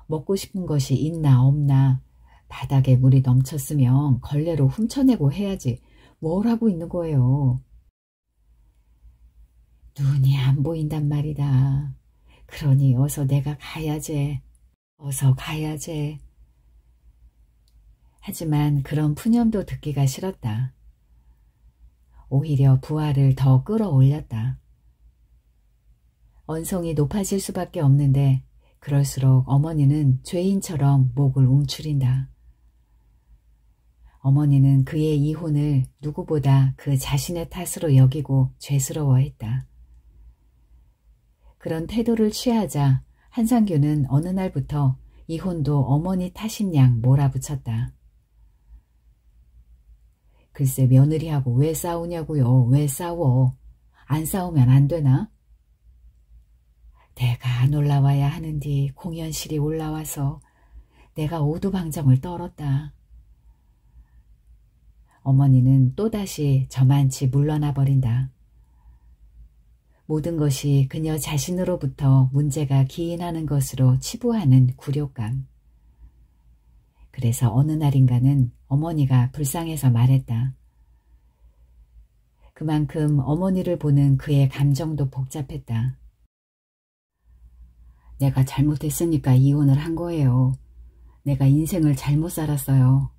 먹고 싶은 것이 있나 없나 바닥에 물이 넘쳤으면 걸레로 훔쳐내고 해야지 뭘 하고 있는 거예요. 눈이 안 보인단 말이다. 그러니 어서 내가 가야지. 어서 가야지. 하지만 그런 푸념도 듣기가 싫었다. 오히려 부하를 더 끌어올렸다. 언성이 높아질 수밖에 없는데 그럴수록 어머니는 죄인처럼 목을 움츠린다. 어머니는 그의 이혼을 누구보다 그 자신의 탓으로 여기고 죄스러워했다. 그런 태도를 취하자 한상규는 어느 날부터 이혼도 어머니 탓인 양 몰아붙였다. 글쎄 며느리하고 왜 싸우냐고요. 왜 싸워. 안 싸우면 안 되나? 내가 안 올라와야 하는디 공연실이 올라와서 내가 오두방정을 떨었다. 어머니는 또다시 저만치 물러나 버린다. 모든 것이 그녀 자신으로부터 문제가 기인하는 것으로 치부하는 굴욕감. 그래서 어느 날인가는 어머니가 불쌍해서 말했다. 그만큼 어머니를 보는 그의 감정도 복잡했다. 내가 잘못했으니까 이혼을 한 거예요. 내가 인생을 잘못 살았어요.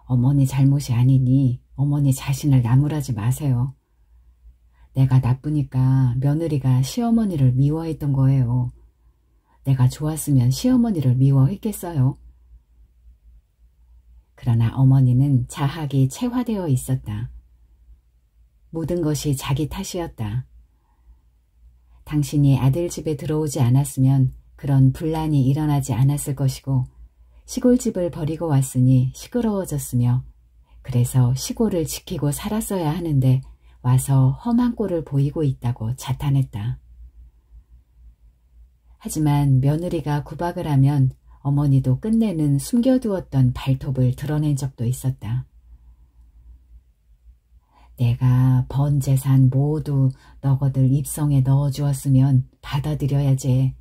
어머니 잘못이 아니니 어머니 자신을 나무라지 마세요. 내가 나쁘니까 며느리가 시어머니를 미워했던 거예요. 내가 좋았으면 시어머니를 미워했겠어요? 그러나 어머니는 자학이 체화되어 있었다. 모든 것이 자기 탓이었다. 당신이 아들 집에 들어오지 않았으면 그런 분란이 일어나지 않았을 것이고 시골집을 버리고 왔으니 시끄러워졌으며 그래서 시골을 지키고 살았어야 하는데 와서 험한 꼴을 보이고 있다고 자탄했다. 하지만 며느리가 구박을 하면 어머니도 끝내는 숨겨두었던 발톱을 드러낸 적도 있었다. 내가 번 재산 모두 너거들 입성에 넣어주었으면 받아들여야지.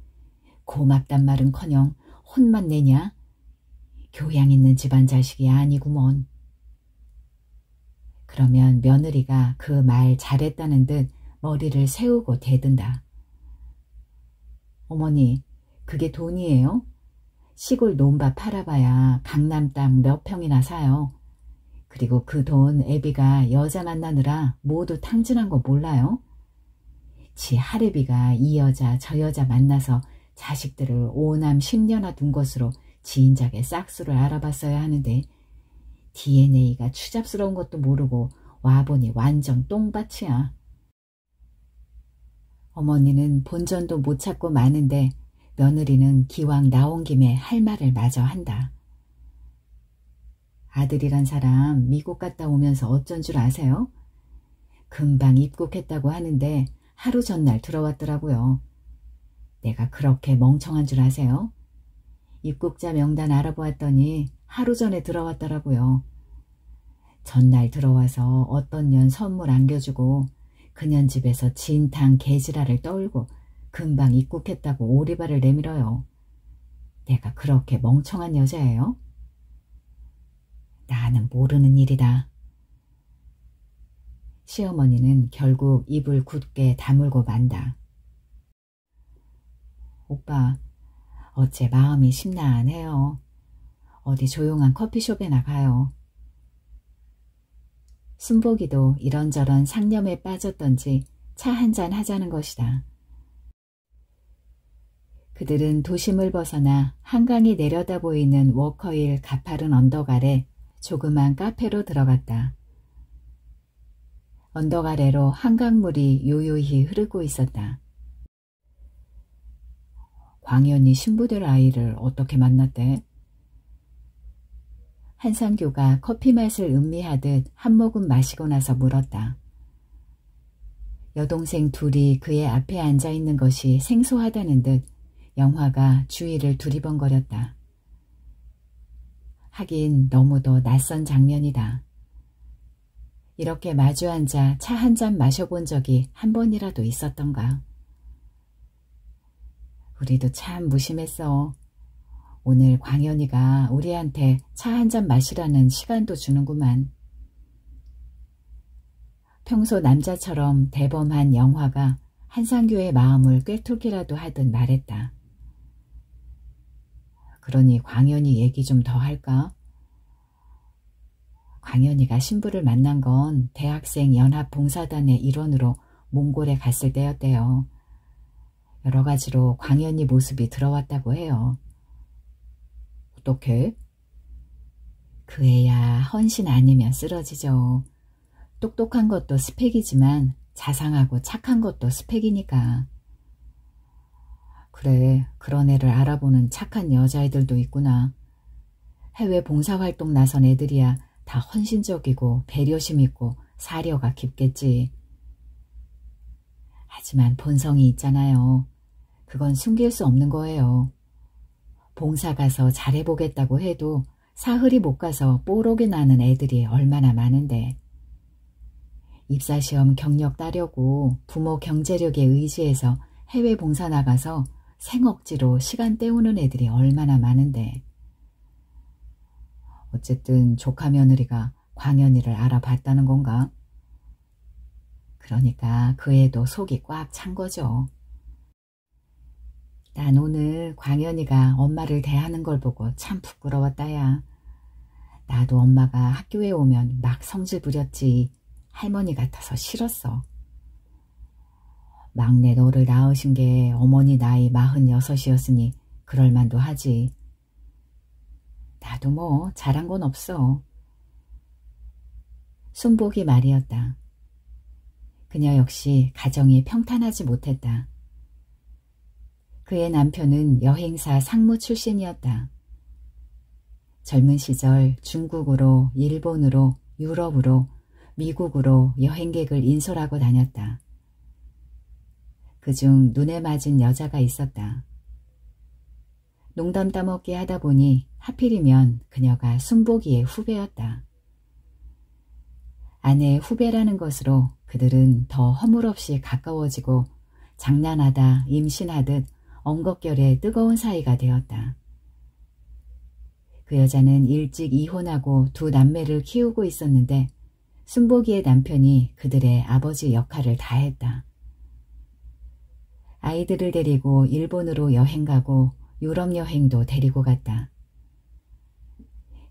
고맙단 말은커녕 혼만 내냐? 교양 있는 집안 자식이 아니구먼. 그러면 며느리가 그 말 잘했다는 듯 머리를 세우고 대든다. 어머니, 그게 돈이에요? 시골 논밭 팔아봐야 강남 땅 몇 평이나 사요. 그리고 그 돈 애비가 여자 만나느라 모두 탕진한 거 몰라요? 지 할애비가 이 여자 저 여자 만나서 자식들을 5남 10년나 둔 것으로 지인작의 싹수를 알아봤어야 하는데 DNA가 추잡스러운 것도 모르고 와보니 완전 똥밭이야. 어머니는 본전도 못 찾고 마는데 며느리는 기왕 나온 김에 할 말을 마저 한다. 아들이란 사람 미국 갔다 오면서 어쩐 줄 아세요? 금방 입국했다고 하는데 하루 전날 들어왔더라고요. 내가 그렇게 멍청한 줄 아세요? 입국자 명단 알아보았더니 하루 전에 들어왔더라고요. 전날 들어와서 어떤 년 선물 안겨주고 그년 집에서 진탕 개지랄을 떨고 금방 입국했다고 오리발을 내밀어요. 내가 그렇게 멍청한 여자예요? 나는 모르는 일이다. 시어머니는 결국 입을 굳게 다물고 만다. 오빠, 어째 마음이 심란해요. 어디 조용한 커피숍에나 가요. 순복이도 이런저런 상념에 빠졌던지 차 한잔 하자는 것이다. 그들은 도심을 벗어나 한강이 내려다 보이는 워커힐 가파른 언덕 아래 조그만 카페로 들어갔다. 언덕 아래로 한강물이 요요히 흐르고 있었다. 광연이 신부될 아이를 어떻게 만났대? 한상규가 커피 맛을 음미하듯 한 모금 마시고 나서 물었다. 여동생 둘이 그의 앞에 앉아있는 것이 생소하다는 듯 영화가 주위를 두리번거렸다. 하긴 너무도 낯선 장면이다. 이렇게 마주 앉아 차 한 잔 마셔본 적이 한 번이라도 있었던가. 우리도 참 무심했어. 오늘 광연이가 우리한테 차 한 잔 마시라는 시간도 주는구만. 평소 남자처럼 대범한 영화가 한상규의 마음을 꿰뚫기라도 하듯 말했다. 그러니 광연이 얘기 좀 더 할까? 광연이가 신부를 만난 건 대학생 연합봉사단의 일원으로 몽골에 갔을 때였대요. 여러 가지로 광연이 모습이 들어왔다고 해요. 어떻게? 그 애야 헌신 아니면 쓰러지죠. 똑똑한 것도 스펙이지만 자상하고 착한 것도 스펙이니까. 그래, 그런 애를 알아보는 착한 여자애들도 있구나. 해외 봉사활동 나선 애들이야 다 헌신적이고 배려심 있고 사려가 깊겠지. 하지만 본성이 있잖아요. 그건 숨길 수 없는 거예요. 봉사 가서 잘해보겠다고 해도 사흘이 못 가서 뽀록이 나는 애들이 얼마나 많은데. 입사시험 경력 따려고 부모 경제력에 의지해서 해외 봉사 나가서 생억지로 시간 때우는 애들이 얼마나 많은데. 어쨌든 조카 며느리가 광연이를 알아봤다는 건가? 그러니까 그 애도 속이 꽉 찬 거죠. 난 오늘 광연이가 엄마를 대하는 걸 보고 참 부끄러웠다야. 나도 엄마가 학교에 오면 막 성질 부렸지. 할머니 같아서 싫었어. 막내 너를 낳으신 게 어머니 나이 46이었으니 그럴만도 하지. 나도 뭐 잘한 건 없어. 순복이 말이었다. 그녀 역시 가정이 평탄하지 못했다. 그의 남편은 여행사 상무 출신이었다. 젊은 시절 중국으로, 일본으로, 유럽으로, 미국으로 여행객을 인솔하고 다녔다. 그중 눈에 맞은 여자가 있었다. 농담 따먹기 하다 보니 하필이면 그녀가 순복이의 후배였다. 아내의 후배라는 것으로 그들은 더 허물없이 가까워지고 장난하다 임신하듯 엉겁결에 뜨거운 사이가 되었다. 그 여자는 일찍 이혼하고 두 남매를 키우고 있었는데 순복이의 남편이 그들의 아버지 역할을 다했다. 아이들을 데리고 일본으로 여행 가고 유럽 여행도 데리고 갔다.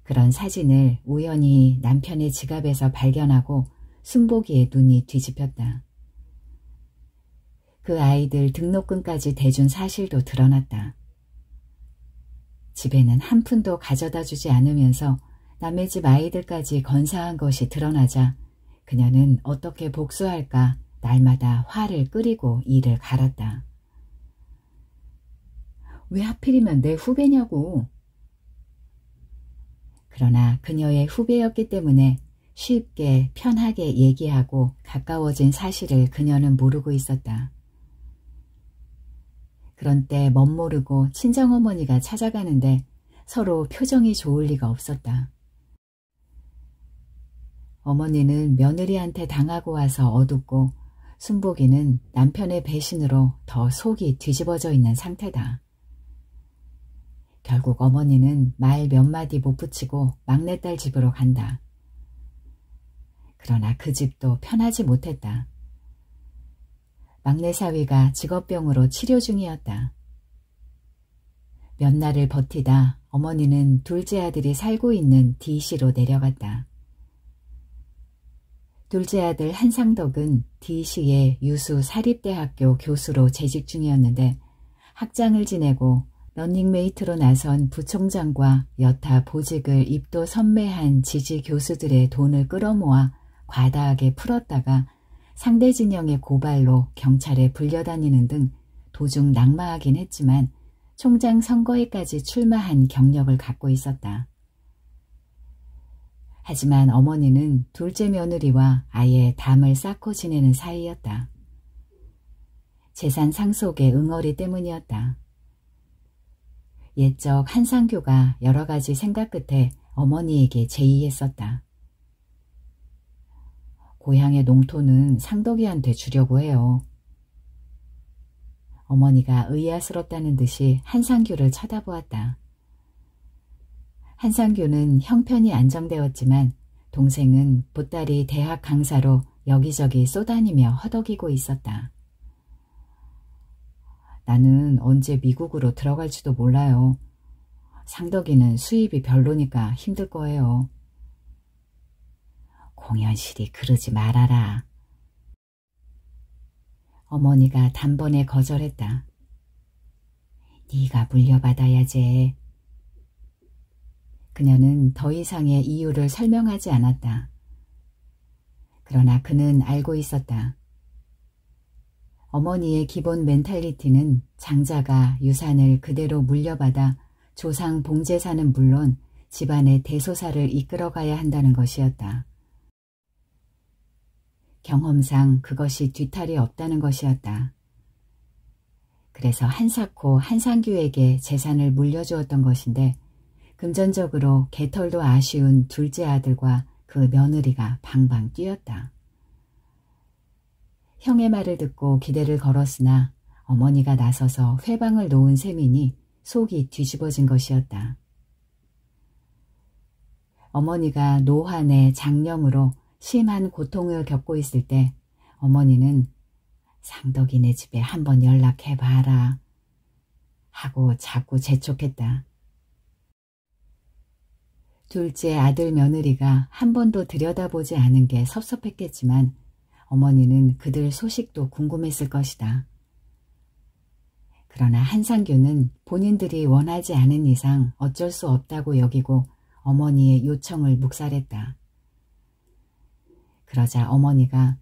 그런 사진을 우연히 남편의 지갑에서 발견하고 순복이의 눈이 뒤집혔다. 그 아이들 등록금까지 대준 사실도 드러났다. 집에는 한 푼도 가져다 주지 않으면서 남의 집 아이들까지 건사한 것이 드러나자 그녀는 어떻게 복수할까 날마다 화를 끓이고 이를 갈았다. 왜 하필이면 내 후배냐고. 그러나 그녀의 후배였기 때문에 쉽게 편하게 얘기하고 가까워진 사실을 그녀는 모르고 있었다. 그런 때 멋모르고 친정어머니가 찾아가는데 서로 표정이 좋을 리가 없었다. 어머니는 며느리한테 당하고 와서 어둡고 순복이는 남편의 배신으로 더 속이 뒤집어져 있는 상태다. 결국 어머니는 말 몇 마디 못 붙이고 막내딸 집으로 간다. 그러나 그 집도 편하지 못했다. 막내 사위가 직업병으로 치료 중이었다. 몇 날을 버티다 어머니는 둘째 아들이 살고 있는 D시로 내려갔다. 둘째 아들 한상덕은 D시의 유수 사립대학교 교수로 재직 중이었는데 학장을 지내고 러닝메이트로 나선 부총장과 여타 보직을 입도 선매한 지지 교수들의 돈을 끌어모아 과다하게 풀었다가 상대 진영의 고발로 경찰에 불려다니는 등 도중 낙마하긴 했지만 총장 선거에까지 출마한 경력을 갖고 있었다. 하지만 어머니는 둘째 며느리와 아예 담을 쌓고 지내는 사이였다. 재산 상속의 응어리 때문이었다. 옛적 한상규가 여러 가지 생각 끝에 어머니에게 제의했었다. 고향의 농토는 상덕이한테 주려고 해요. 어머니가 의아스럽다는 듯이 한상규를 쳐다보았다. 한상규는 형편이 안정되었지만 동생은 보따리 대학 강사로 여기저기 쏘다니며 허덕이고 있었다. 나는 언제 미국으로 들어갈지도 몰라요. 상덕이는 수입이 별로니까 힘들 거예요. 공연실이 그러지 말아라. 어머니가 단번에 거절했다. 네가 물려받아야지. 그녀는 더 이상의 이유를 설명하지 않았다. 그러나 그는 알고 있었다. 어머니의 기본 멘탈리티는 장자가 유산을 그대로 물려받아 조상 봉제사는 물론 집안의 대소사를 이끌어가야 한다는 것이었다. 경험상 그것이 뒤탈이 없다는 것이었다. 그래서 한사코 한상규에게 재산을 물려주었던 것인데 금전적으로 개털도 아쉬운 둘째 아들과 그 며느리가 방방 뛰었다. 형의 말을 듣고 기대를 걸었으나 어머니가 나서서 회방을 놓은 셈이니 속이 뒤집어진 것이었다. 어머니가 노환의 장염으로 심한 고통을 겪고 있을 때 어머니는 상덕이네 집에 한번 연락해봐라 하고 자꾸 재촉했다. 둘째 아들 며느리가 한 번도 들여다보지 않은 게 섭섭했겠지만 어머니는 그들 소식도 궁금했을 것이다. 그러나 한상규는 본인들이 원하지 않은 이상 어쩔 수 없다고 여기고 어머니의 요청을 묵살했다. 그러자 어머니가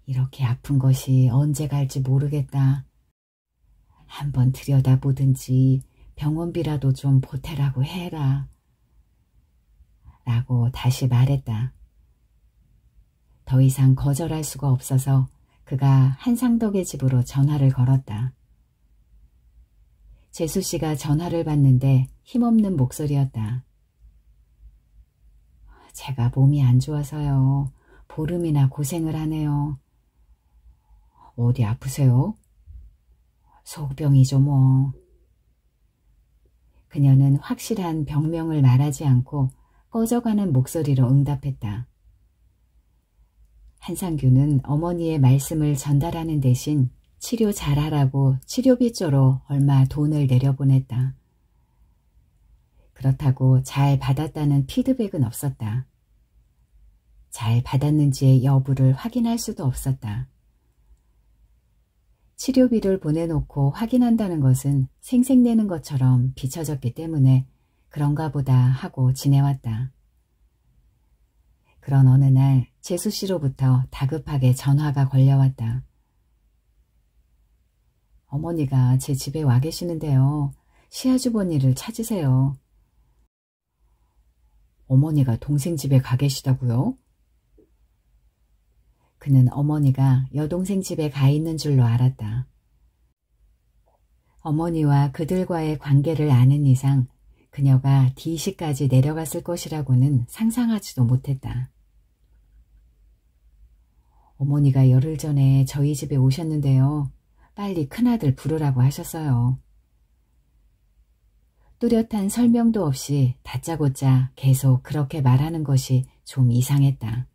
이렇게 아픈 것이 언제 갈지 모르겠다. 한번 들여다보든지 병원비라도 좀 보태라고 해라. 라고 다시 말했다. 더 이상 거절할 수가 없어서 그가 한상덕의 집으로 전화를 걸었다. 재수씨가 전화를 받는데 힘없는 목소리였다. 제가 몸이 안 좋아서요. 보름이나 고생을 하네요. 어디 아프세요? 속병이죠 뭐. 그녀는 확실한 병명을 말하지 않고 꺼져가는 목소리로 응답했다. 한상규는 어머니의 말씀을 전달하는 대신 치료 잘하라고 치료비조로 얼마 돈을 내려보냈다. 그렇다고 잘 받았다는 피드백은 없었다. 잘 받았는지의 여부를 확인할 수도 없었다. 치료비를 보내놓고 확인한다는 것은 생색내는 것처럼 비춰졌기 때문에 그런가 보다 하고 지내왔다. 그런 어느 날 재수씨로부터 다급하게 전화가 걸려왔다. 어머니가 제 집에 와 계시는데요. 시아주버니를 찾으세요. 어머니가 동생 집에 가 계시다고요? 그는 어머니가 여동생 집에 가 있는 줄로 알았다. 어머니와 그들과의 관계를 아는 이상 그녀가 D시까지 내려갔을 것이라고는 상상하지도 못했다. 어머니가 열흘 전에 저희 집에 오셨는데요. 빨리 큰아들 부르라고 하셨어요. 뚜렷한 설명도 없이 다짜고짜 계속 그렇게 말하는 것이 좀 이상했다.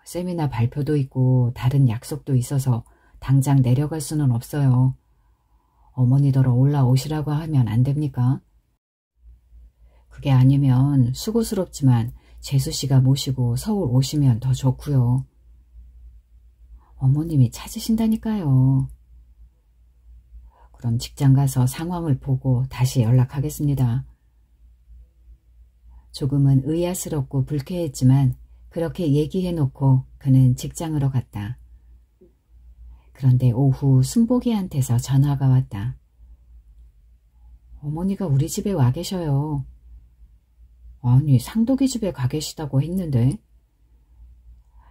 세미나 발표도 있고 다른 약속도 있어서 당장 내려갈 수는 없어요. 어머니더러 올라오시라고 하면 안 됩니까? 그게 아니면 수고스럽지만 재수씨가 모시고 서울 오시면 더 좋고요. 어머님이 찾으신다니까요. 그럼 직장 가서 상황을 보고 다시 연락하겠습니다. 조금은 의아스럽고 불쾌했지만 그렇게 얘기해놓고 그는 직장으로 갔다. 그런데 오후 순복이한테서 전화가 왔다. 어머니가 우리 집에 와 계셔요. 아니, 상덕이 집에 가 계시다고 했는데.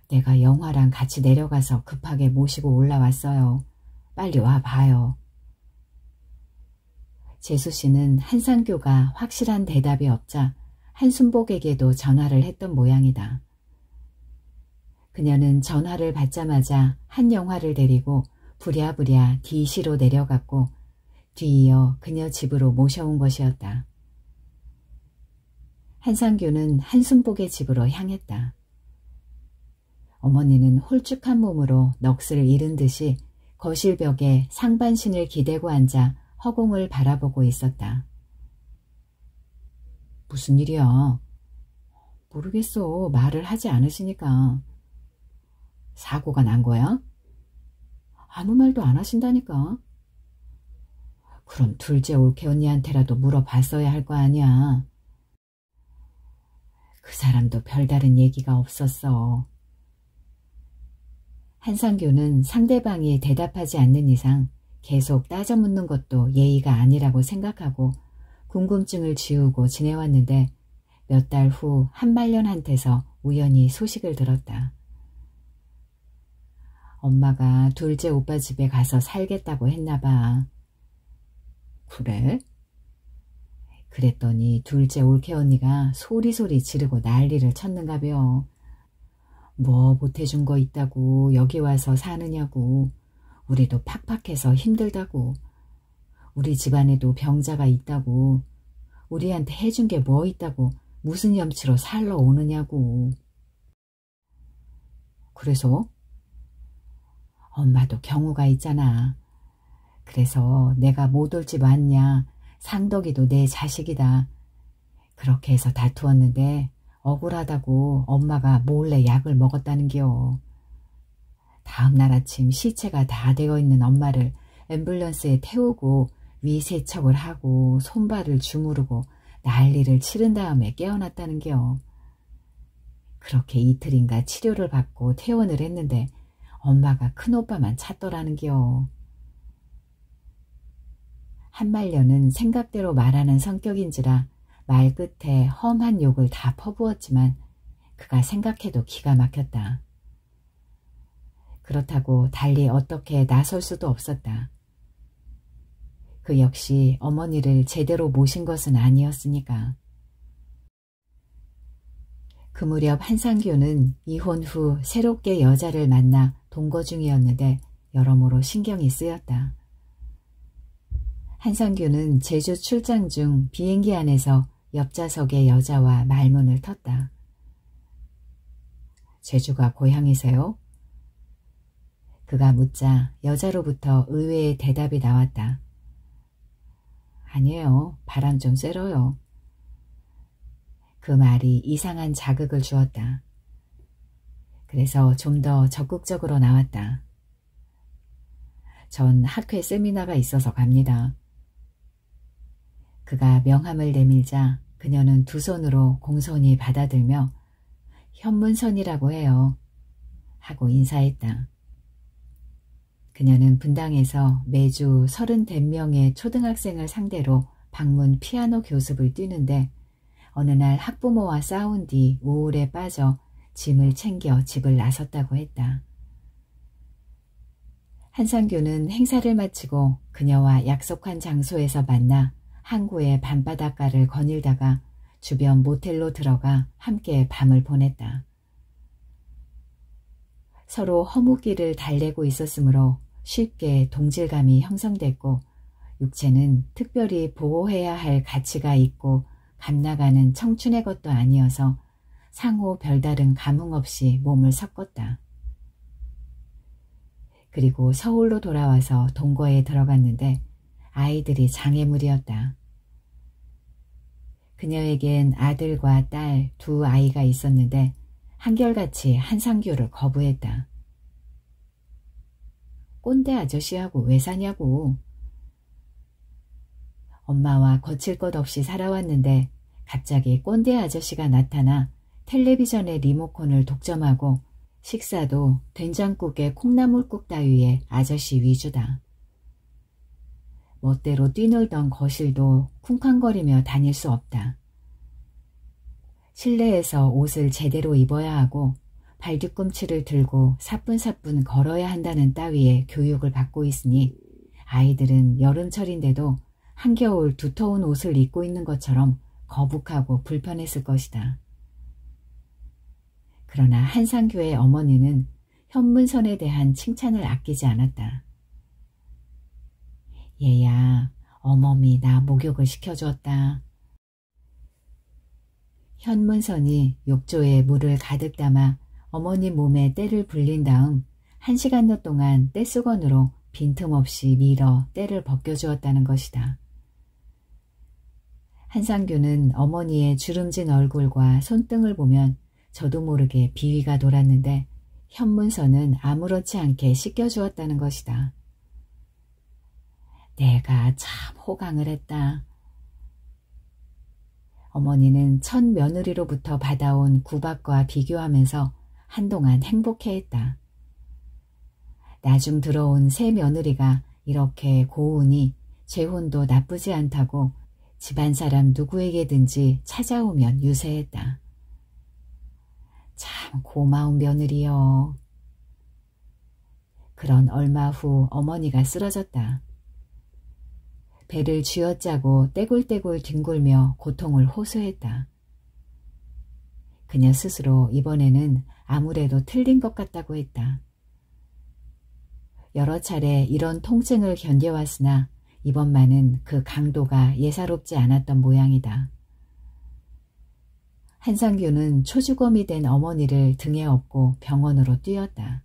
내가 영화랑 같이 내려가서 급하게 모시고 올라왔어요. 빨리 와 봐요. 재수씨는 한상교가 확실한 대답이 없자 한순복에게도 전화를 했던 모양이다. 그녀는 전화를 받자마자 한영화를 데리고 부랴부랴 D시로 내려갔고 뒤이어 그녀 집으로 모셔온 것이었다. 한상규는 한순복의 집으로 향했다. 어머니는 홀쭉한 몸으로 넋을 잃은 듯이 거실벽에 상반신을 기대고 앉아 허공을 바라보고 있었다. 무슨 일이야? 모르겠어. 말을 하지 않으시니까. 사고가 난 거야? 아무 말도 안 하신다니까. 그럼 둘째 올케 언니한테라도 물어봤어야 할 거 아니야. 그 사람도 별다른 얘기가 없었어. 한상규는 상대방이 대답하지 않는 이상 계속 따져 묻는 것도 예의가 아니라고 생각하고 궁금증을 지우고 지내왔는데 몇 달 후 한말년한테서 우연히 소식을 들었다. 엄마가 둘째 오빠 집에 가서 살겠다고 했나 봐. 그래? 그랬더니 둘째 올케 언니가 소리소리 지르고 난리를 쳤는가벼. 뭐 못해준 거 있다고 여기 와서 사느냐고. 우리도 팍팍해서 힘들다고. 우리 집안에도 병자가 있다고. 우리한테 해준 게 뭐 있다고 무슨 염치로 살러 오느냐고. 그래서? 엄마도 경우가 있잖아. 그래서 내가 못 올 집 왔냐. 상덕이도 내 자식이다. 그렇게 해서 다투었는데 억울하다고 엄마가 몰래 약을 먹었다는겨. 다음날 아침 시체가 다 되어있는 엄마를 앰뷸런스에 태우고 위세척을 하고 손발을 주무르고 난리를 치른 다음에 깨어났다는겨. 그렇게 이틀인가 치료를 받고 퇴원을 했는데 엄마가 큰오빠만 찾더라는겨. 한말년은 생각대로 말하는 성격인지라 말 끝에 험한 욕을 다 퍼부었지만 그가 생각해도 기가 막혔다. 그렇다고 달리 어떻게 나설 수도 없었다. 그 역시 어머니를 제대로 모신 것은 아니었으니까. 그 무렵 한상규는 이혼 후 새롭게 여자를 만나 동거 중이었는데 여러모로 신경이 쓰였다. 한상규는 제주 출장 중 비행기 안에서 옆좌석의 여자와 말문을 텄다. 제주가 고향이세요? 그가 묻자 여자로부터 의외의 대답이 나왔다. 아니에요. 바람 좀 쐬러요. 그 말이 이상한 자극을 주었다. 그래서 좀 더 적극적으로 나왔다. 전 학회 세미나가 있어서 갑니다. 그가 명함을 내밀자 그녀는 두 손으로 공손히 받아들며 현문선이라고 해요. 하고 인사했다. 그녀는 분당에서 매주 30대 명의 초등학생을 상대로 방문 피아노 교습을 뛰는데 어느 날 학부모와 싸운 뒤 우울에 빠져 짐을 챙겨 집을 나섰다고 했다. 한상규는 행사를 마치고 그녀와 약속한 장소에서 만나 항구의 밤바닷가를 거닐다가 주변 모텔로 들어가 함께 밤을 보냈다. 서로 허무기를 달래고 있었으므로 쉽게 동질감이 형성됐고 육체는 특별히 보호해야 할 가치가 있고 감나가는 청춘의 것도 아니어서 상호 별다른 감흥 없이 몸을 섞었다. 그리고 서울로 돌아와서 동거에 들어갔는데 아이들이 장애물이었다. 그녀에겐 아들과 딸 두 아이가 있었는데 한결같이 한상규를 거부했다. 꼰대 아저씨하고 왜 사냐고. 엄마와 거칠 것 없이 살아왔는데 갑자기 꼰대 아저씨가 나타나 텔레비전의 리모컨을 독점하고 식사도 된장국에 콩나물국 따위의 아저씨 위주다. 멋대로 뛰놀던 거실도 쿵쾅거리며 다닐 수 없다. 실내에서 옷을 제대로 입어야 하고 발뒤꿈치를 들고 사뿐사뿐 걸어야 한다는 따위의 교육을 받고 있으니 아이들은 여름철인데도 한겨울 두터운 옷을 입고 있는 것처럼 거북하고 불편했을 것이다. 그러나 한상규의 어머니는 현문선에 대한 칭찬을 아끼지 않았다. 얘야, 어머니 나 목욕을 시켜주었다. 현문선이 욕조에 물을 가득 담아 어머니 몸에 때를 불린 다음 1시간여 동안 떼수건으로 빈틈없이 밀어 때를 벗겨주었다는 것이다. 한상규는 어머니의 주름진 얼굴과 손등을 보면 저도 모르게 비위가 돌았는데 현문선은 아무렇지 않게 씻겨주었다는 것이다. 내가 참 호강을 했다. 어머니는 첫 며느리로부터 받아온 구박과 비교하면서 한동안 행복해했다. 나중 들어온 새 며느리가 이렇게 고우니 재혼도 나쁘지 않다고 집안 사람 누구에게든지 찾아오면 유세했다. 참 고마운 며느리여. 그런 얼마 후 어머니가 쓰러졌다. 배를 쥐어짜고 떼굴떼굴 뒹굴며 고통을 호소했다. 그녀 스스로 이번에는 아무래도 틀린 것 같다고 했다. 여러 차례 이런 통증을 견뎌왔으나 이번만은 그 강도가 예사롭지 않았던 모양이다. 한상규는 초주검이 된 어머니를 등에 업고 병원으로 뛰었다.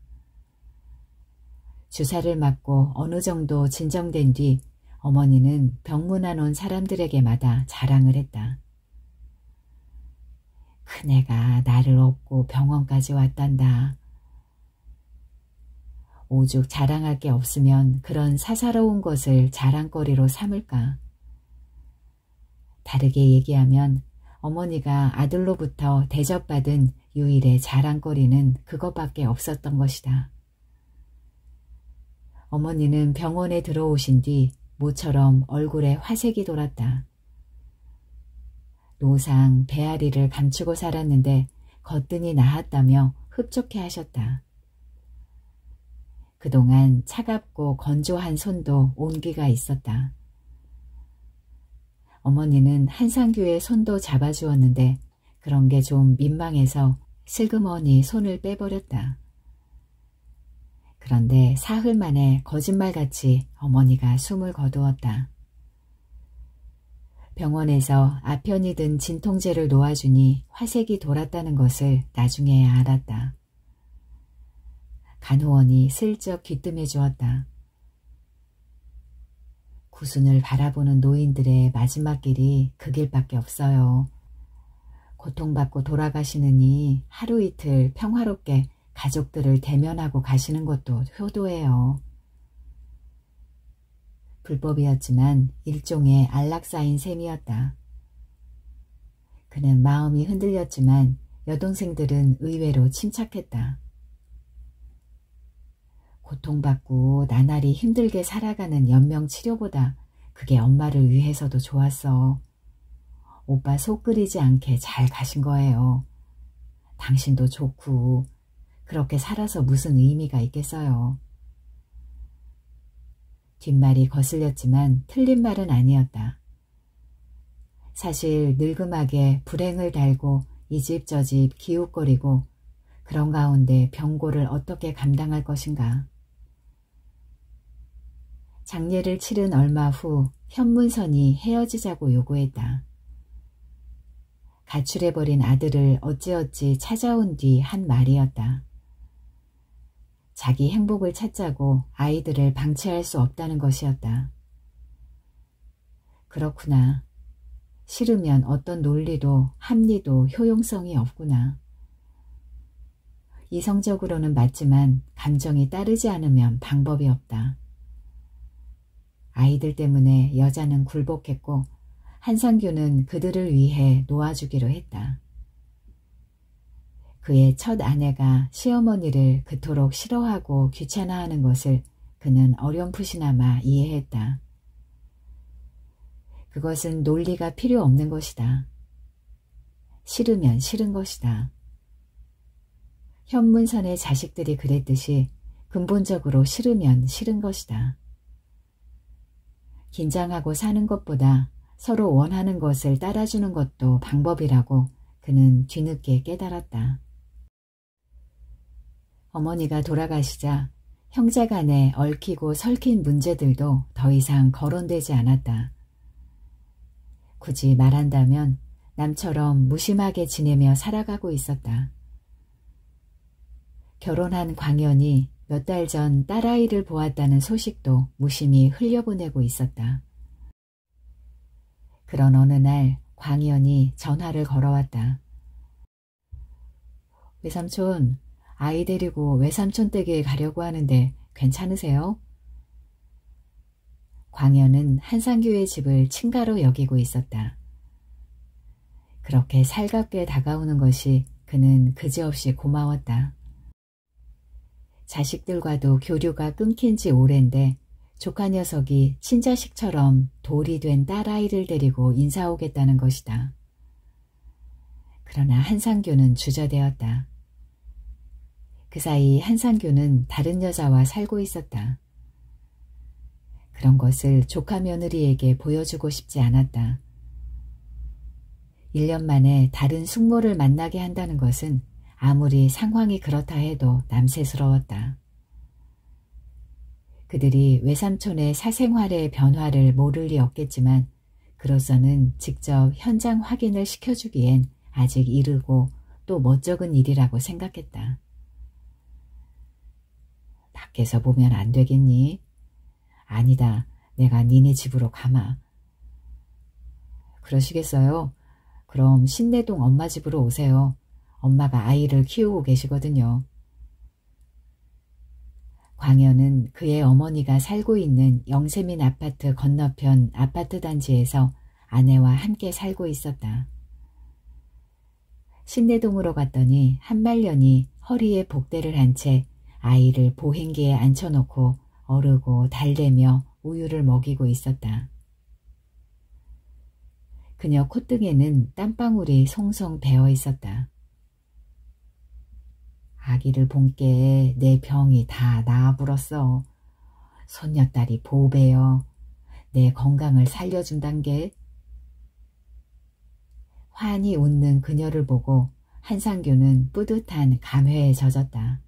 주사를 맞고 어느 정도 진정된 뒤 어머니는 병문안 온 사람들에게마다 자랑을 했다. 큰애가 나를 업고 병원까지 왔단다. 오죽 자랑할 게 없으면 그런 사사로운 것을 자랑거리로 삼을까. 다르게 얘기하면 어머니가 아들로부터 대접받은 유일의 자랑거리는 그것밖에 없었던 것이다. 어머니는 병원에 들어오신 뒤 모처럼 얼굴에 화색이 돌았다. 노상, 배앓이를 감추고 살았는데 거뜬히 나았다며 흡족해 하셨다. 그동안 차갑고 건조한 손도 온기가 있었다. 어머니는 한상규의 손도 잡아주었는데 그런 게 좀 민망해서 슬그머니 손을 빼버렸다. 그런데 사흘 만에 거짓말같이 어머니가 숨을 거두었다. 병원에서 아편이 든 진통제를 놓아주니 화색이 돌았다는 것을 나중에야 알았다. 간호원이 슬쩍 귀뜸해 주었다. 구순을 바라보는 노인들의 마지막 길이 그 길밖에 없어요. 고통받고 돌아가시느니 하루 이틀 평화롭게 가족들을 대면하고 가시는 것도 효도해요. 불법이었지만 일종의 안락사인 셈이었다. 그는 마음이 흔들렸지만 여동생들은 의외로 침착했다. 고통받고 나날이 힘들게 살아가는 연명치료보다 그게 엄마를 위해서도 좋았어. 오빠 속 끓이지 않게 잘 가신 거예요. 당신도 좋고 그렇게 살아서 무슨 의미가 있겠어요. 뒷말이 거슬렸지만 틀린 말은 아니었다. 사실 늙음하게 불행을 달고 이 집 저 집 기웃거리고 그런 가운데 병고를 어떻게 감당할 것인가. 장례를 치른 얼마 후 현문선이 헤어지자고 요구했다. 가출해버린 아들을 어찌어찌 찾아온 뒤 한 말이었다. 자기 행복을 찾자고 아이들을 방치할 수 없다는 것이었다. 그렇구나. 싫으면 어떤 논리도 합리도 효용성이 없구나. 이성적으로는 맞지만 감정이 따르지 않으면 방법이 없다. 아이들 때문에 여자는 굴복했고 한상규는 그들을 위해 놓아주기로 했다. 그의 첫 아내가 시어머니를 그토록 싫어하고 귀찮아하는 것을 그는 어렴풋이나마 이해했다. 그것은 논리가 필요 없는 것이다. 싫으면 싫은 것이다. 현문선의 자식들이 그랬듯이 근본적으로 싫으면 싫은 것이다. 긴장하고 사는 것보다 서로 원하는 것을 따라주는 것도 방법이라고 그는 뒤늦게 깨달았다. 어머니가 돌아가시자 형제간에 얽히고 설킨 문제들도 더 이상 거론되지 않았다. 굳이 말한다면 남처럼 무심하게 지내며 살아가고 있었다. 결혼한 광연이 몇 달 전 딸아이를 보았다는 소식도 무심히 흘려보내고 있었다. 그런 어느 날 광연이 전화를 걸어왔다. 외삼촌, 아이 데리고 외삼촌 댁에 가려고 하는데 괜찮으세요? 광연은 한상규의 집을 친가로 여기고 있었다. 그렇게 살갑게 다가오는 것이 그는 그지없이 고마웠다. 자식들과도 교류가 끊긴 지 오랜데 조카 녀석이 친자식처럼 돌이 된 딸아이를 데리고 인사오겠다는 것이다. 그러나 한상규는 주저되었다. 그 사이 한상규는 다른 여자와 살고 있었다. 그런 것을 조카 며느리에게 보여주고 싶지 않았다. 1년 만에 다른 숙모를 만나게 한다는 것은 아무리 상황이 그렇다 해도 남새스러웠다. 그들이 외삼촌의 사생활의 변화를 모를 리 없겠지만 그로서는 직접 현장 확인을 시켜주기엔 아직 이르고 또 멋쩍은 일이라고 생각했다. 밖에서 보면 안 되겠니? 아니다. 내가 니네 집으로 가마. 그러시겠어요? 그럼 신내동 엄마 집으로 오세요. 엄마가 아이를 키우고 계시거든요. 광현은 그의 어머니가 살고 있는 영세민 아파트 건너편 아파트 단지에서 아내와 함께 살고 있었다. 신내동으로 갔더니 한말년이 허리에 복대를 한 채 아이를 보행기에 앉혀놓고 어르고 달래며 우유를 먹이고 있었다. 그녀 콧등에는 땀방울이 송송 배어 있었다. 아기를 본께 내 병이 다 나아불었어. 손녀딸이 보배여. 내 건강을 살려준단 게. 환히 웃는 그녀를 보고 한상규는 뿌듯한 감회에 젖었다.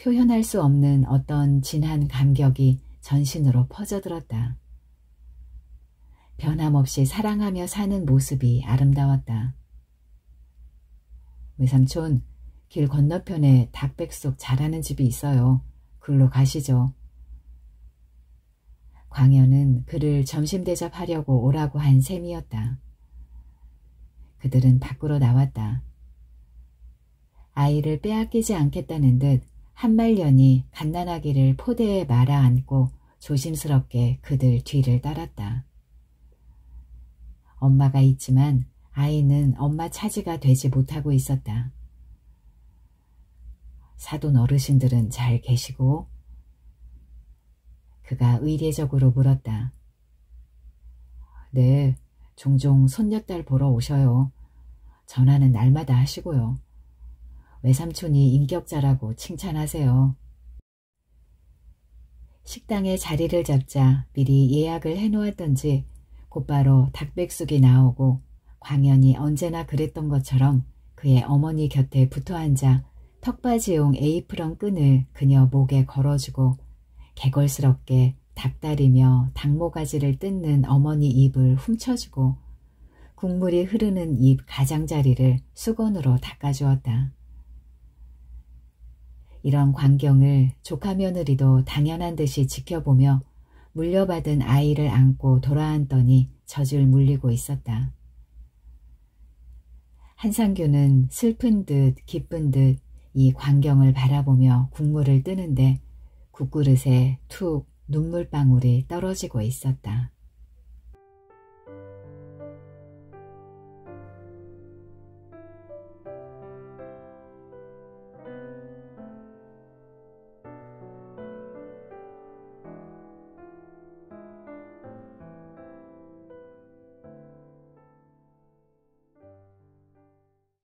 표현할 수 없는 어떤 진한 감격이 전신으로 퍼져들었다. 변함없이 사랑하며 사는 모습이 아름다웠다. 외삼촌, 길 건너편에 닭백숙 잘하는 집이 있어요. 글로 가시죠. 광현은 그를 점심 대접하려고 오라고 한 셈이었다. 그들은 밖으로 나왔다. 아이를 빼앗기지 않겠다는 듯 한말년이 갓난아기를 포대에 말아 안고 조심스럽게 그들 뒤를 따랐다. 엄마가 있지만 아이는 엄마 차지가 되지 못하고 있었다. 사돈 어르신들은 잘 계시고? 그가 의례적으로 물었다. 네, 종종 손녀딸 보러 오셔요. 전화는 날마다 하시고요. 외삼촌이 인격자라고 칭찬하세요. 식당에 자리를 잡자 미리 예약을 해놓았던지 곧바로 닭백숙이 나오고 광연이 언제나 그랬던 것처럼 그의 어머니 곁에 붙어앉아 턱받이용 에이프런 끈을 그녀 목에 걸어주고 개걸스럽게 닭다리며 닭모가지를 뜯는 어머니 입을 훔쳐주고 국물이 흐르는 입 가장자리를 수건으로 닦아주었다. 이런 광경을 조카 며느리도 당연한 듯이 지켜보며 물려받은 아이를 안고 돌아앉더니 젖을 물리고 있었다. 한상규는 슬픈 듯 기쁜 듯 이 광경을 바라보며 국물을 뜨는데 국그릇에 툭 눈물방울이 떨어지고 있었다.